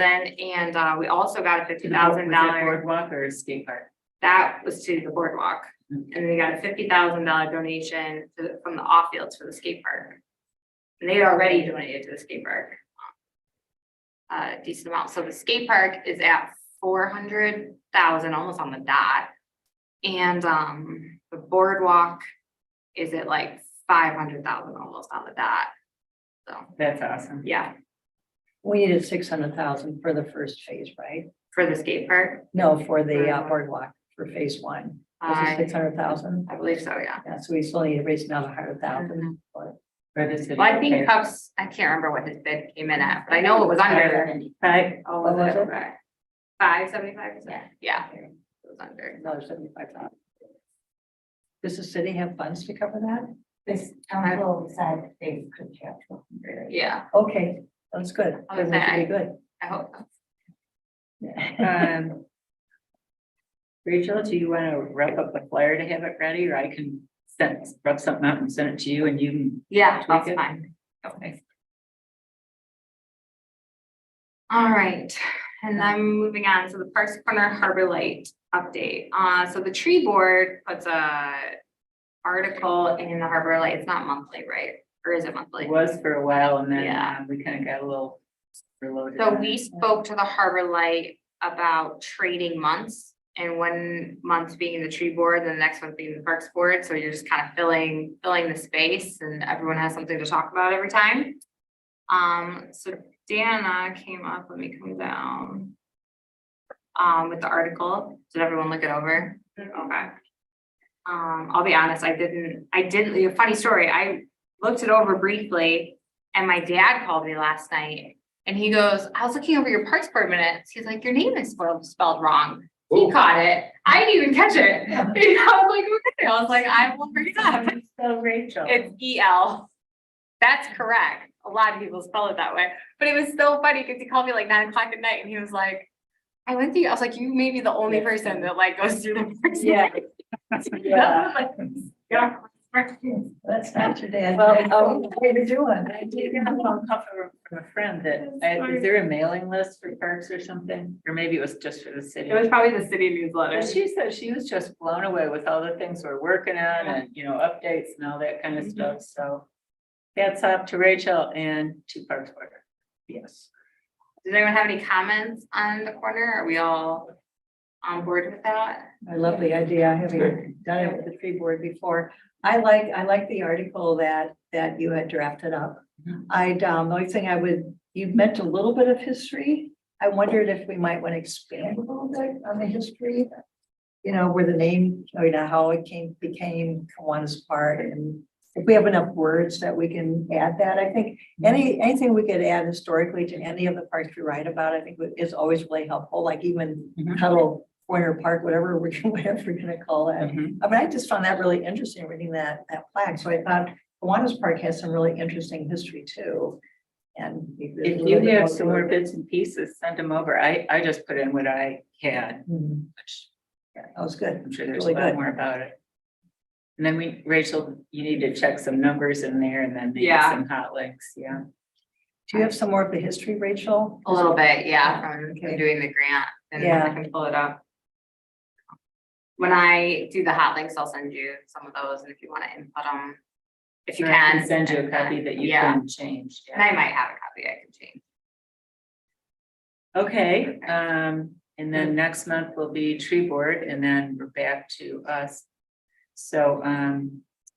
and we also got a $50,000. Boardwalk or skate park? That was to the boardwalk. And then we got a $50,000 donation from the off fields for the skate park. And they had already donated to the skate park. A decent amount. So the skate park is at 400,000, almost on the dot. And the boardwalk is at like 500,000, almost on the dot. So, That's awesome. yeah, We needed 600,000 for the first phase, right? for the skate park, No, for the boardwalk for phase one. Was it I 600,000? believe so, yeah. Yeah, so we still need to raise another 100,000. For the city. Well, I think Okay. Cups, I can't remember what his bid came in at, but I know it was under. Right. Oh, What was was it? it? Okay. 575%? Yeah. It was under. Another 75,000. Does the city have funds to cover that? This council said they could have 200. Yeah, Okay, that's good. I was Then we should saying. be good. I hope. So. Rachel, do you want to wrap up the flyer to have it ready, or I can rub something out and send it to you and you can. Yeah, Tweak that's it? fine. Okay. All right, and I'm moving on to the Parks Corner Harbor Light update. So the tree board puts a article in the Harbor Light. It's not monthly, right? Or is it monthly? It was for a while and then Yeah. we kind of got a little reloaded. So on we it. spoke to the Harbor Light about trading months, and one month being the tree board, and the next month being the Parks Board, so you're just kind of filling the space, and everyone has something to talk about every time. So Dana came up, let me come down. With the article, did everyone look it over? Okay. I'll be honest, I didn't, funny story, I looked it over briefly, and my dad called me last night. And he goes, I was looking over your Parks Board minutes. He's like, your name is spelled wrong. He Ooh. caught it. I didn't even catch it. I was like, okay. I was like, I will bring it up. So Rachel. It's EL. That's correct. A lot of people spell it that way. But it was so funny because he called me like 9 o'clock at night and he was like, I went through, I was like, you may be the only person that like goes through the Parks. Yeah. Board." Yeah. That's not your dad. Well, How you doing? I did get a phone call from a friend that, is there a mailing list for parks or something? Or maybe it was just for the city. It was probably the city newsletter. But she said she was just blown away with all the things we're working on and, you know, updates and all that kind of stuff, so. Hats off to Rachel and to Parks Board. Yes. Does anyone have any comments on the corner? Are we all on board with that? I love the idea, having done it with the tree board before. I like the article that you had drafted up. Mhm. The only thing you meant a little bit of history. I wondered if we might want to expand a little bit on the history. You know, where the name, how it became Kiwanis Park, and if we have enough words that we can add that. I think anything we could add historically to any of the parks we write about, I think is always really helpful, like even Mhm. Tuttle Corner Park, whatever we're gonna call it. Mhm. I mean, I just found that really interesting reading that plaque. So I thought Kiwanis Park has some really interesting history too. And If you have some more bits and pieces, send them over. I just put in what I had, Mhm. which Yeah, that was good. I'm sure there's a Really lot good. more about it. And then Rachel, you need to check some numbers in there and then maybe Yeah. some hot links, yeah. Do you have some more of the history, Rachel? A little bit, yeah, from Okay. doing the grant, and Yeah. I can pull it up. When I do the hot links, I'll send you some of those, and if you want to input them, if you Or I can. Send you a copy that you Yeah. can change. And I might have a copy I can change. Okay, and then next month will be tree board and then we're back to us. So,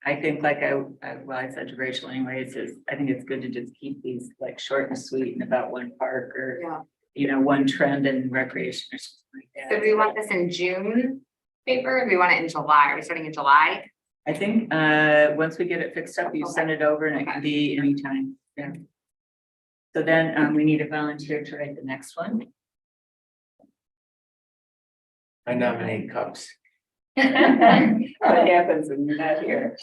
I think like I said to Rachel anyways, I think it's good to just keep these like short and sweet and about one park or, Yeah. you know, one trend in recreation or something like So that. do we want this in June paper, or do we want it in July? Are we starting in July? I think, once we get it fixed up, you send it over and it can be anytime, yeah. So then, we need a volunteer to write the next one. I nominate Cups. What happens when you're not here?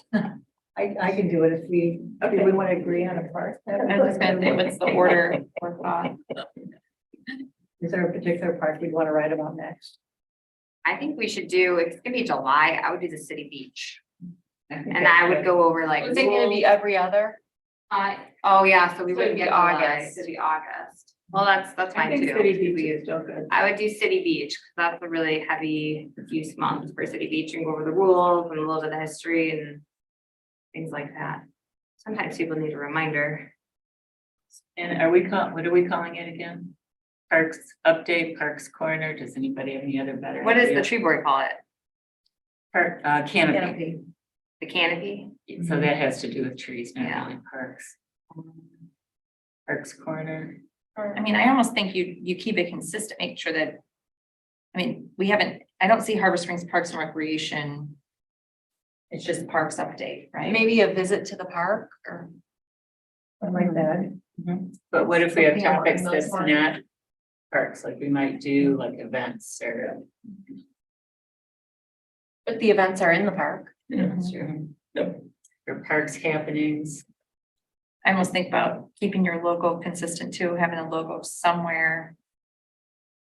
I can do it if we want to agree on a part. I was just gonna say, what's the order or thought? Is there a particular park we'd want to write about next? I think we should do, if it's gonna be July, I would do the city beach, and I would go over like. Was it gonna be every other? Oh, yeah, so we So it'd would be get August. August, it'd be August. Well, that's I fine think too. City Beach is still good. I would do city beach, because that's a really heavy use month for city beach, and go over the rules and a little bit of history and things like that. Sometimes people need a reminder. And what are we calling it again? Parks update, Parks Corner, does anybody have any other better? What does the idea? tree board call it? Park, canopy, Canopy. The canopy? so that has to do with trees, not Yeah. really parks. Parks Corner, I mean, I almost think you keep it consistent, make sure that. I mean, I don't see Harbor Springs Parks and Recreation. It's just parks update, right? Maybe a visit to the park or. I like that. but what if we have Something along topics those that's lines. not parks, like we might do like events or. But the events are in the park. Or parks happenings, I almost think about keeping your logo consistent too, having a logo somewhere.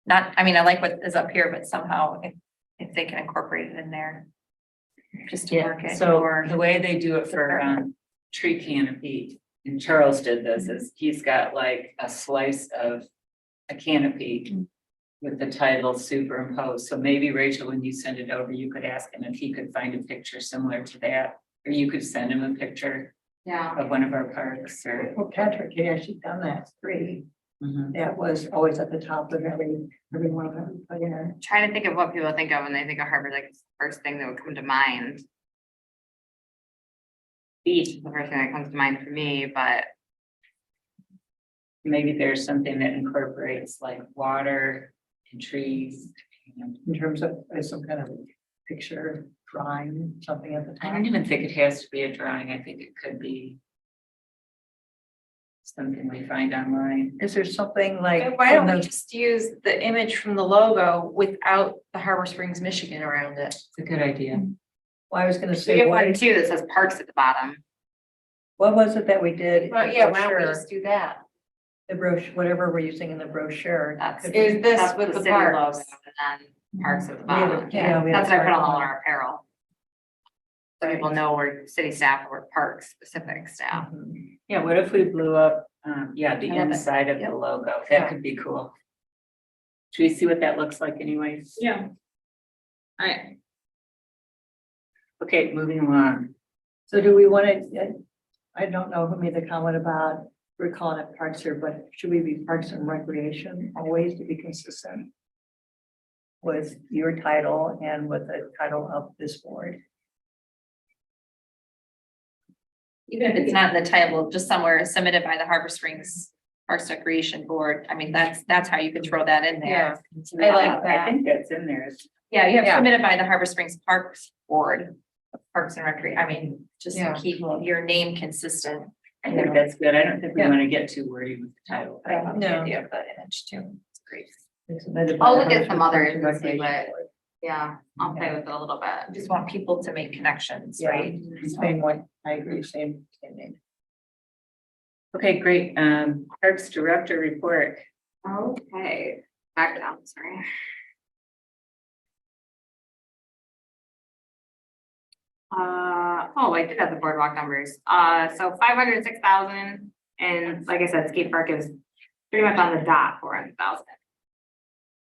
Not, I mean, I like what is up here, but somehow if they can incorporate it in there. Just to work it so or. the way they do it for tree canopy, and Charles did this, is he's got like a slice of a canopy with the title superimposed. So maybe Rachel, when you send it over, you could ask him if he could find a picture similar to that. Or you could send him a picture Yeah. of one of our parks or. Well, Patrick had actually done that tree. Mhm. That was always at the top of every one of them. But yeah, Trying to think of what people think of when they think of Harvard, like it's the first thing that would come to mind. Beach is the first thing that comes to mind for me, but Maybe there's something that incorporates like water and trees. in terms of some kind of picture, drawing, something at the I top. don't even think it has to be a drawing. I think it could be something we find online. Is there something like? Why don't from we the- just use the image from the logo without the Harbor Springs, Michigan around it? It's a good idea. Well, I was gonna we say, have one too that says parks at the bottom. what was it that we did? But yeah, why don't we Brochure, just do that? The brochure, whatever we're using in the brochure. That's, could Is be- this that's with the the city logo, parks? and then parks at the We have bottom. a- yeah, we have That's what I put on park all on. our apparel. So people know we're city staff or we're park specific staff. Yeah, what if we blew up, the I love it. inside of the logo? That could be cool. Should we see what that looks like anyways? Yeah. Alright, Okay, moving along. So do we want to, I don't know who made the comment about, we're calling it parks here, but should we be parks and recreation always to be consistent with your title and with the title of this board? Even if it's not in the title, just somewhere submitted by the Harbor Springs Parks and Recreation Board. I mean, that's how you could throw that in there. I like I that. think that's in there. Yeah, you have Yeah. submitted by the Harbor Springs Parks Board, Parks and Recreation. I mean, just to Yeah. keep your name consistent. I think that's good. I don't think we Yeah. want to get too wordy with the title. But I love the No. idea of the image too. It's great. I'll look at some others and see what, yeah, I'll play with it a little I bit. just want people to make connections, Yeah. right? Same one, I agree, same name. Okay, great. Parks Director report. Okay, back down, sorry. Oh, I did have the boardwalk numbers. So 506,000, and like I said, skate park is pretty much on the dot, 400,000.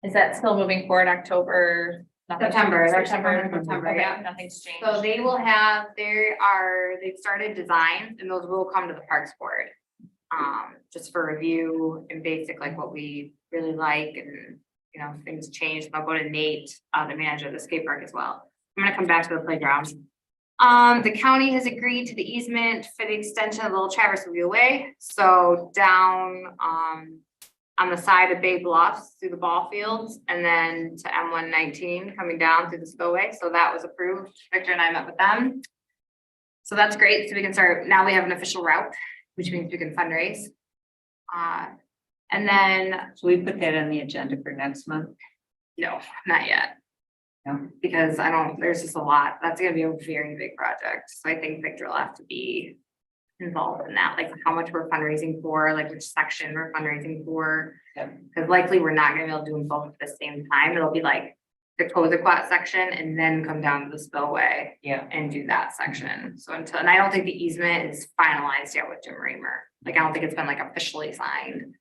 Is that still moving forward October? Nothing- September, they're September, September, okay, yeah. nothing's changed. So they will have, they've started designs and those will come to the Parks Board. Just for review and basic, like what we really like and, you know, if things change, I'll go to Nate, the manager of the skate park as well. I'm gonna come back to the playground. The county has agreed to the easement for the extension of Little Traverse Wheelway, so down, on the side of Bay Bluffs through the ball fields and then to M119 coming down through the spillway. So that was approved. Victor and I met with them. So that's great. So we can start, now we have an official route, which means we can fundraise. And then, So we put that on the agenda for next month. no, not yet. No. Because there's just a lot. That's gonna be a very big project. So I think Victor will have to be involved in that, like how much we're fundraising for, like which section we're fundraising for. Yep. Because likely we're not gonna be able to do them both at the same time. It'll be like the Cozaquat section and then come down to the spillway Yeah. and do that section. So and I don't think the easement is finalized yet with Jim Reamer. Like, I don't think it's been like officially signed.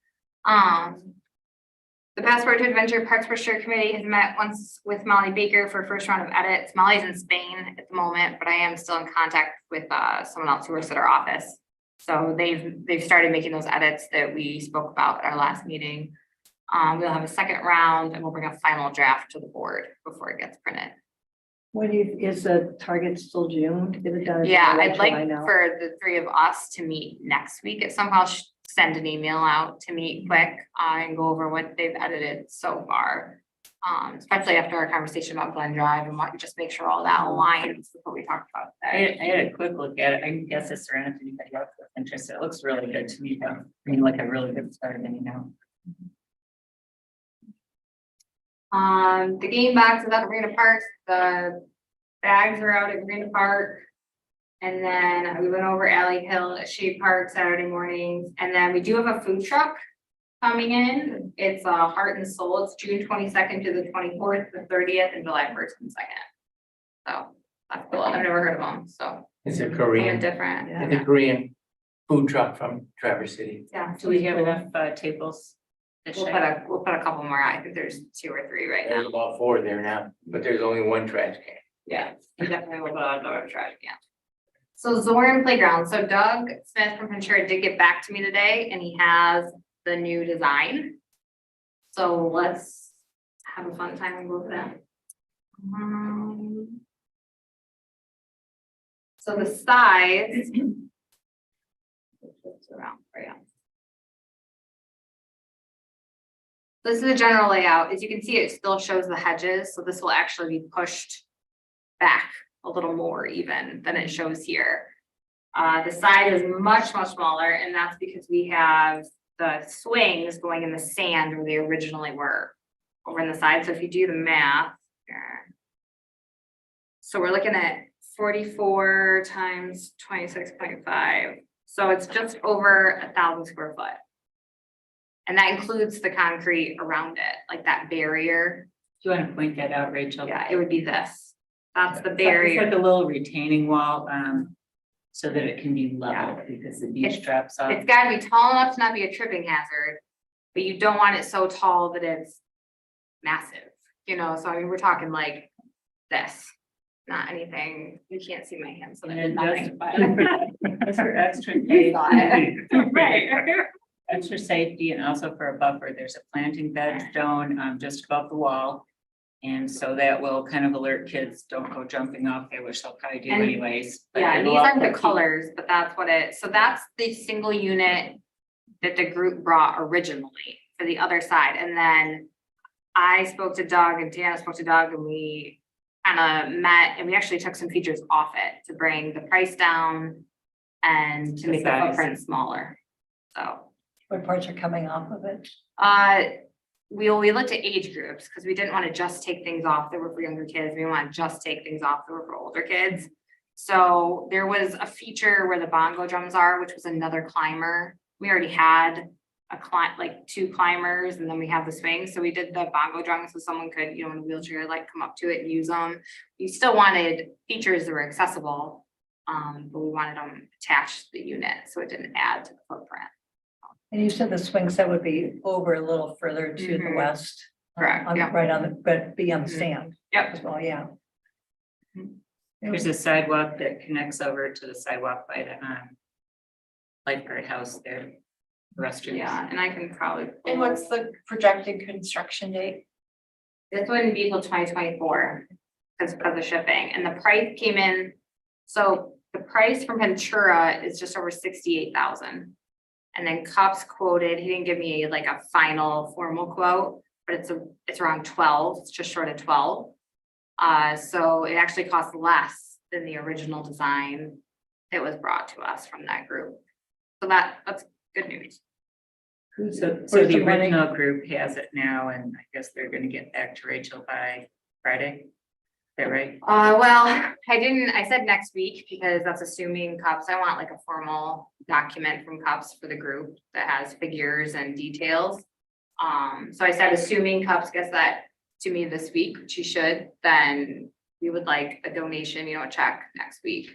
The Passport to Adventure Parks for Sure Committee has met once with Molly Baker for first round of edits. Molly's in Spain at the moment, but I am still in contact with someone else who works at our office. So they've started making those edits that we spoke about at our last meeting. We'll have a second round and we'll bring a final draft to the board before it gets printed. Is the target still June? to get it done? Yeah, July I'd like now? for the three of us to meet next week. It somehow send an email out to meet quick and go over what they've edited so far. Especially after our conversation about Glen Drive and just make sure all that aligns with what we talked about today. I had a quick look at it. I guess it's around if anybody else is interested. It looks really good to me though. I mean, like a really good start, anyhow. The game box is out at Marina Park, the bags are out at Marina Park. And then we went over Alley Hill at Shade Park Saturday mornings, and then we do have a food truck coming in. It's Heart and Soul. It's June 22nd to the 24th, the 30th, and July 1st and 2nd. So that's cool. I've never heard of them, so It's a something Korean, different. it's a Korean food truck from Traverse City. Yeah. Do we have enough tables? to We'll share? put a couple more. I think there's 2 or 3 right now. There's about 4 there now, but there's only 1 trash can. Yeah, we definitely will put out a trash can. So Zoran Playground, so Doug Smith from Ventura did get back to me today and he has the new design. So let's have a fun time and go over that. So the size. Around, right on. This is the general layout. As you can see, it still shows the hedges, so this will actually be pushed back a little more even than it shows here. The side is much, much smaller, and that's because we have the swings going in the sand where they originally were over in the side. So if you do the math here. So we're looking at 44 times 26.5. So it's just over 1,000 square foot. And that includes the concrete around it, like that barrier. Do you want to point that out, Rachel? Yeah, it would be this. That's the It's barrier. like a little retaining wall, so that it can be level because the beach It's- drops off. It's gotta be tall enough to not be a tripping hazard, but you don't want it so tall that it's massive, you know, so I mean, we're talking like this. Not anything, you can't see my hands, so And there's it nothing, but. Just for extra You safety, saw it. Right. extra safety and also for a buffer, there's a planting bed stone, just above the wall. And so that will kind of alert kids, don't go jumping off there, which they'll probably do And- anyways. but Yeah, it'll these aren't also the keep- colors, but that's what so that's the single unit that the group brought originally for the other side, and then I spoke to Doug and Deanna spoke to Doug and we kind of met and we actually took some features off it to bring the price down and to The make the size. footprint smaller. So, What parts are coming off of it? we looked at age groups because we didn't want to just take things off that were for younger kids. We want to just take things off that were for older kids. So there was a feature where the bongo drums are, which was another climber. We already had like 2 climbers and then we have the swing. So we did the bongo drums so someone could, you know, in a wheelchair, like come up to it and use them. We still wanted features that were accessible. But we wanted them attached to the unit, so it didn't add to the footprint. And you said the swing set would be over a little further to the Mhm. west. Correct, On- yeah. Right on the, but be on the Mhm. stand Yep. as well, yeah. There's a sidewalk that connects over to the sidewalk by the lifeguard house there. Restrooms. Yeah, and I can probably. And what's the projected construction date? This wouldn't be till 2024 because of the shipping and the price came in. So the price from Ventura is just over 68,000. And then Cups quoted, he didn't give me like a final formal quote, but it's around 12, it's just short of 12. So it actually costs less than the original design that was brought to us from that group. So that's good news. So Where's the the money? original group has it now, and I guess they're gonna get back to Rachel by Friday. Is that right? Well, I said next week because that's assuming Cups, I want like a formal document from Cups for the group that has figures and details. So I said, assuming Cups gets that to me this week, which she should, then we would like a donation, you know, a check next week.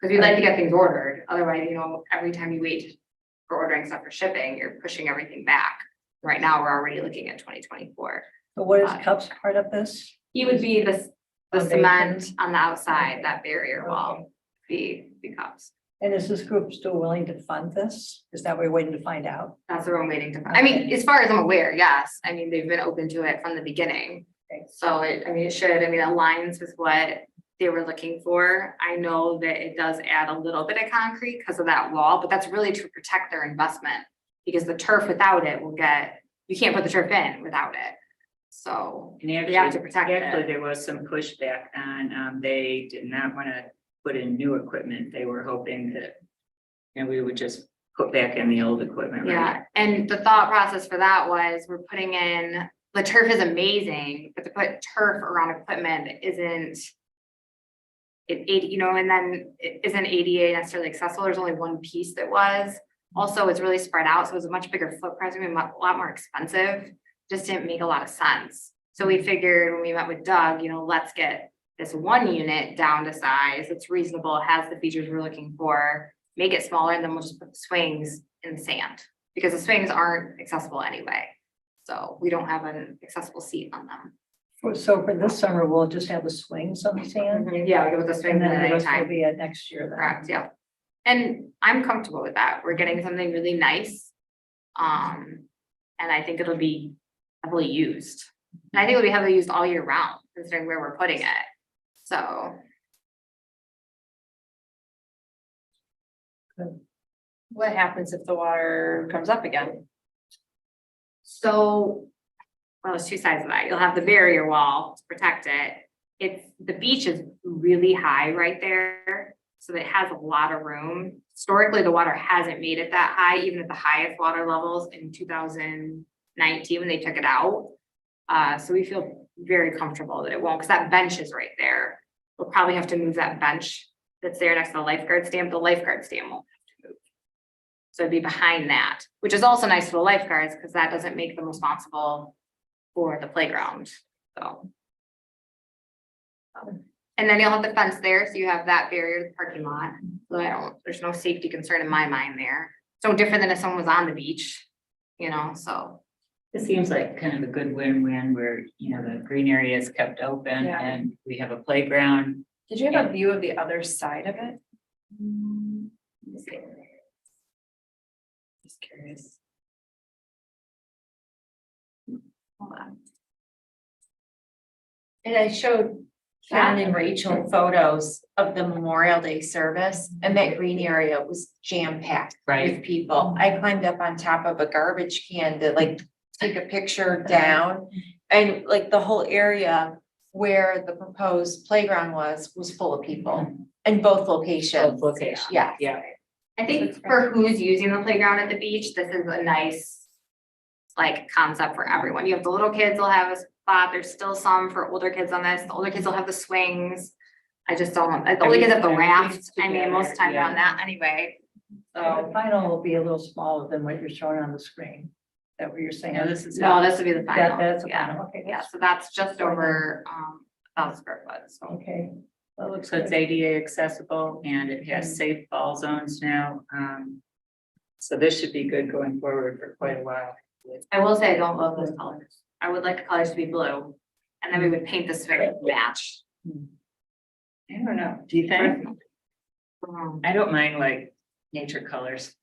Cause we'd like to get things ordered, otherwise, you know, every time you wait for ordering stuff for shipping, you're pushing everything back. Right now, we're already looking at 2024. So what is Cups part of this? He would be the Foundation. cement on the outside, that barrier wall, be Cups. And is this group still willing to fund this? Is that what we're waiting to find out? That's what I'm waiting to, I mean, Okay. as far as I'm aware, yes, I mean, they've been open to it from the beginning. Okay. So it should, I mean, aligns with what they were looking for. I know that it does add a little bit of concrete because of that wall, but that's really to protect their investment. Because the turf without it you can't put the turf in without it. So And we have to actually, protect actually, it. there was some pushback on, they did not wanna put in new equipment. They were hoping that, we would just put back in the old equipment, right? Yeah, and the thought process for that was we're putting in, the turf is amazing, but to put turf around equipment isn't. And then it isn't ADA necessarily accessible. There's only one piece that was. Also, it's really spread out, so it was a much bigger footprint, a lot more expensive. Just didn't make a lot of sense. So we figured when we met with Doug, let's get this one unit down to size. It's reasonable, has the features we're looking for, make it smaller, and then we'll just put the swings in the sand. Because the swings aren't accessible anyway. So we don't have an accessible seat on them. So for this summer, we'll just have the swings on the sand? Yeah, we go with the swings And at then the any rest will time. be at next year then? Correct, yeah. And I'm comfortable with that. We're getting something really nice. And I think it'll be heavily used. And I think it'll be heavily used all year round, considering where we're putting it. So, What happens if the water comes up again? well, there's 2 sides of that. You'll have the barrier wall to protect it. The beach is really high right there, so it has a lot of room. Historically, the water hasn't made it that high, even at the highest water levels in 2019 when they took it out. So we feel very comfortable that it won't, because that bench is right there. We'll probably have to move that bench that's there next to the lifeguard stand. The lifeguard stand won't have to move. So it'd be behind that, which is also nice for the lifeguards because that doesn't make them responsible for the playground, so. And then you'll have the fence there, so you have that barrier to the parking lot. So there's no safety concern in my mind there. So different than if someone was on the beach, you know, so. It seems like kind of a good win-win where, you know, the green area is kept open Yeah. and we have a playground. Did you have a view of the other side of it? Just curious. Hold on. And I showed John and Rachel photos of the Memorial Day service, and that green area was jam-packed with people. I climbed up on top of a garbage can to like take a picture down. And like the whole area where the proposed playground was full of people in both locations. Both locations. Yeah. Yeah. I think for who's using the playground at the beach, this is a nice. Like concept for everyone. You have the little kids will have a spot. There's still some for older kids on this. The older kids will have the swings. I just don't want, the older kids have the raft. I mean, most of the time they're on that anyway. The So, final will be a little smaller than what you're showing on the screen. Is that what you're saying? Yeah, this is. no, this would be the That, final. that's a Yeah, final, okay. yeah, so that's just over 1,000 square foot, so. Okay. That looks So it's good. ADA accessible and it has safe fall zones now. So this should be good going forward for quite a while. I will say I don't love those colors. I would like the colors to be blue. And then we would paint this very match. I don't know. Do you think? Um, I don't mind like nature colors.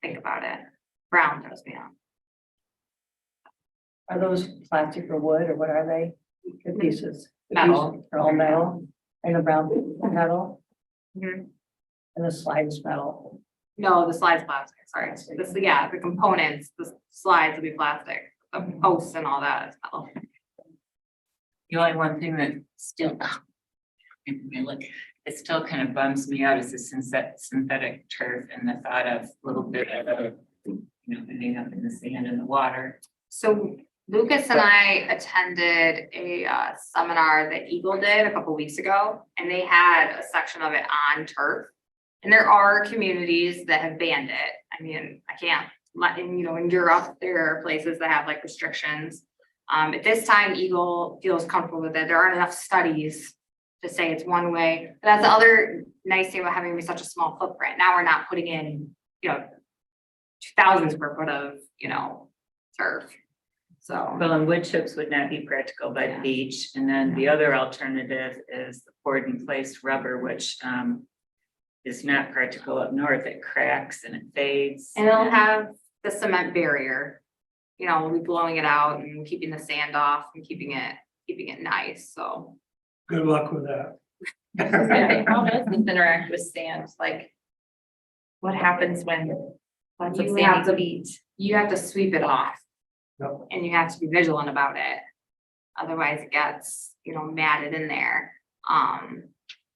Think about it. Brown throws me off. Are those plastic or wood or what are they? Good pieces. Metal. They're all metal and around metal Mhm. and the slide is metal. No, the slide's plastic, sorry. This, yeah, the components, the slides will be plastic, the posts and all that is metal. The only one thing that still, it still kind of bums me out is the synthetic turf and the thought of a little bit of, you know, ending up in the sand and the water. So Lucas and I attended a seminar that Eagle did a couple weeks ago, and they had a section of it on turf. And there are communities that have banned it. I mean, I can't let, in, you know, in Europe, there are places that have like restrictions. At this time, Eagle feels comfortable with it. There aren't enough studies to say it's one way. But that's the other nice thing about having such a small footprint. Now we're not putting in, you know, 2,000 square foot of, you know, turf. So, Well, and wood chips would not be practical by the beach. And then the other alternative is the poured in place rubber, which is not practical up north. It cracks and it fades. and it'll have the cement barrier. You know, we'll be blowing it out and keeping the sand off and keeping it nice, so. Good luck with that. How does this interact with sand? Like, what happens when lots of You have sandy to- feet? You have to sweep it off. Yep. And you have to be vigilant about it. Otherwise it gets, you know, matted in there.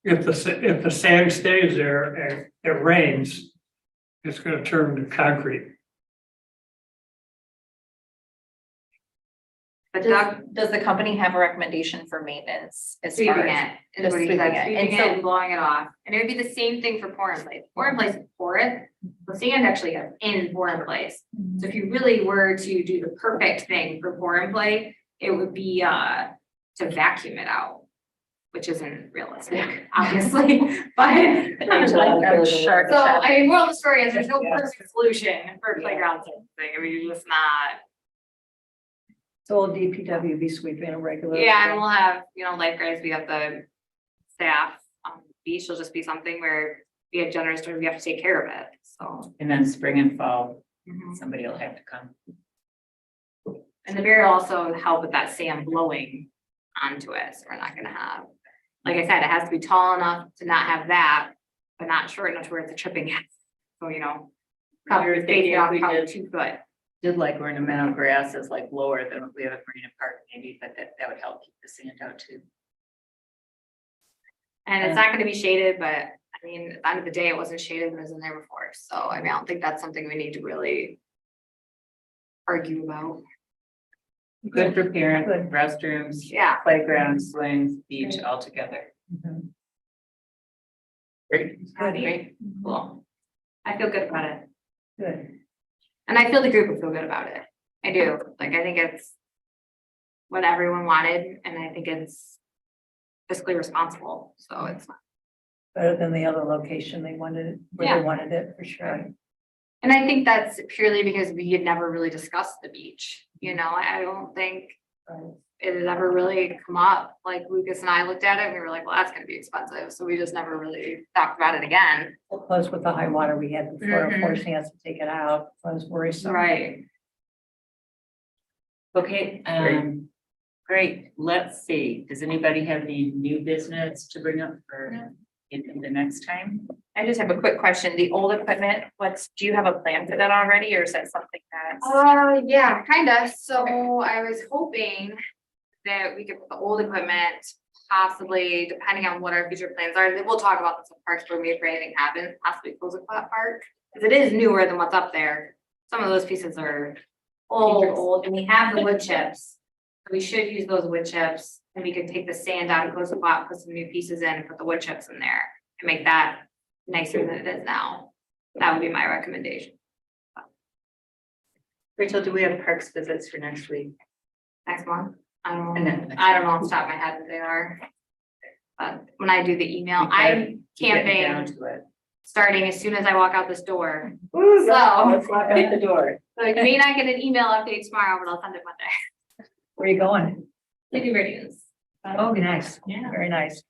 If the sand stays there and it rains, it's gonna turn to concrete. But Doug, Does the company have a recommendation for maintenance as far sweeping as? it, is what he Just said, sweeping it. sweeping And it so- and blowing it off. And it would be the same thing for pour in place. Pour in place, pour it. The sand actually gets in pour in place. So if you really were to do the perfect thing for pour and play, it would be to vacuum it out, which isn't realistic, obviously, but. Shark So, attack. I mean, moral of the story is there's no perfect solution for playground thing. I mean, you're just not. So will DPW be sweeping a regular? Yeah, and we'll have, you know, lifeguards, we have the staff on the beach, will just be something where we have generous, we have to take care of it, so. And then spring and fall, Mhm. somebody will have to come. And the barrier also help with that sand blowing onto it, so we're not gonna have, like I said, it has to be tall enough to not have that, but not short enough to where it's a tripping hazard. So, you know, probably faded out We probably did. 2 foot. Did like ornamental grass is like lower than what we have at Marina Park maybe, but that would help keep the sand out too. And it's not gonna be shaded, but I mean, at the end of the day, it wasn't shaded when it was in there before, so I mean, I don't think that's something we need to really argue about. Good for parents, Good. restrooms, Yeah, playgrounds, swings, beach all together. Mhm. Great. great, cool. I feel good about it, Good. and I feel the group will feel good about it. I do, like, I think it's what everyone wanted, and I think it's fiscally responsible, so it's. Better than the other location. They wanted it, where Yeah. they wanted it for sure. And I think that's purely because we had never really discussed the beach, I don't think it had ever really come up. Like Lucas and I looked at it and we were like, well, that's gonna be expensive, so we just never really talked about it again. Plus with the high water we had before, Mhm. forcing us to take it out, was worrisome. Right. Okay, great, let's see, does anybody have any new business to bring up for the next time? I just have a quick question. The old equipment, do you have a plan for that already, or is that something that's? Yeah, kinda. So I was hoping that we could put the old equipment possibly, depending on what our future plans are, and we'll talk about this in Parks Board meeting if anything happens, possibly close the park. Cause it is newer than what's up there. Some of those pieces are old, and we have the wood chips. We should use those wood chips, and we could take the sand out and close the pot, put some new pieces in, and put the wood chips in there, and make that nicer than it is now. That would be my recommendation. Rachel, do we have parks visits for next week? Next month, I don't And know, then- I don't know off the top of my head what they are. But when I do the email, I'm Getting down camping to it. starting as soon as I walk out this door. Ooh, So- let's lock out the door. So you may not get an email update tomorrow, but I'll send it Monday. Where are you going? City Radiance. Oh, nice. Yeah. Very nice.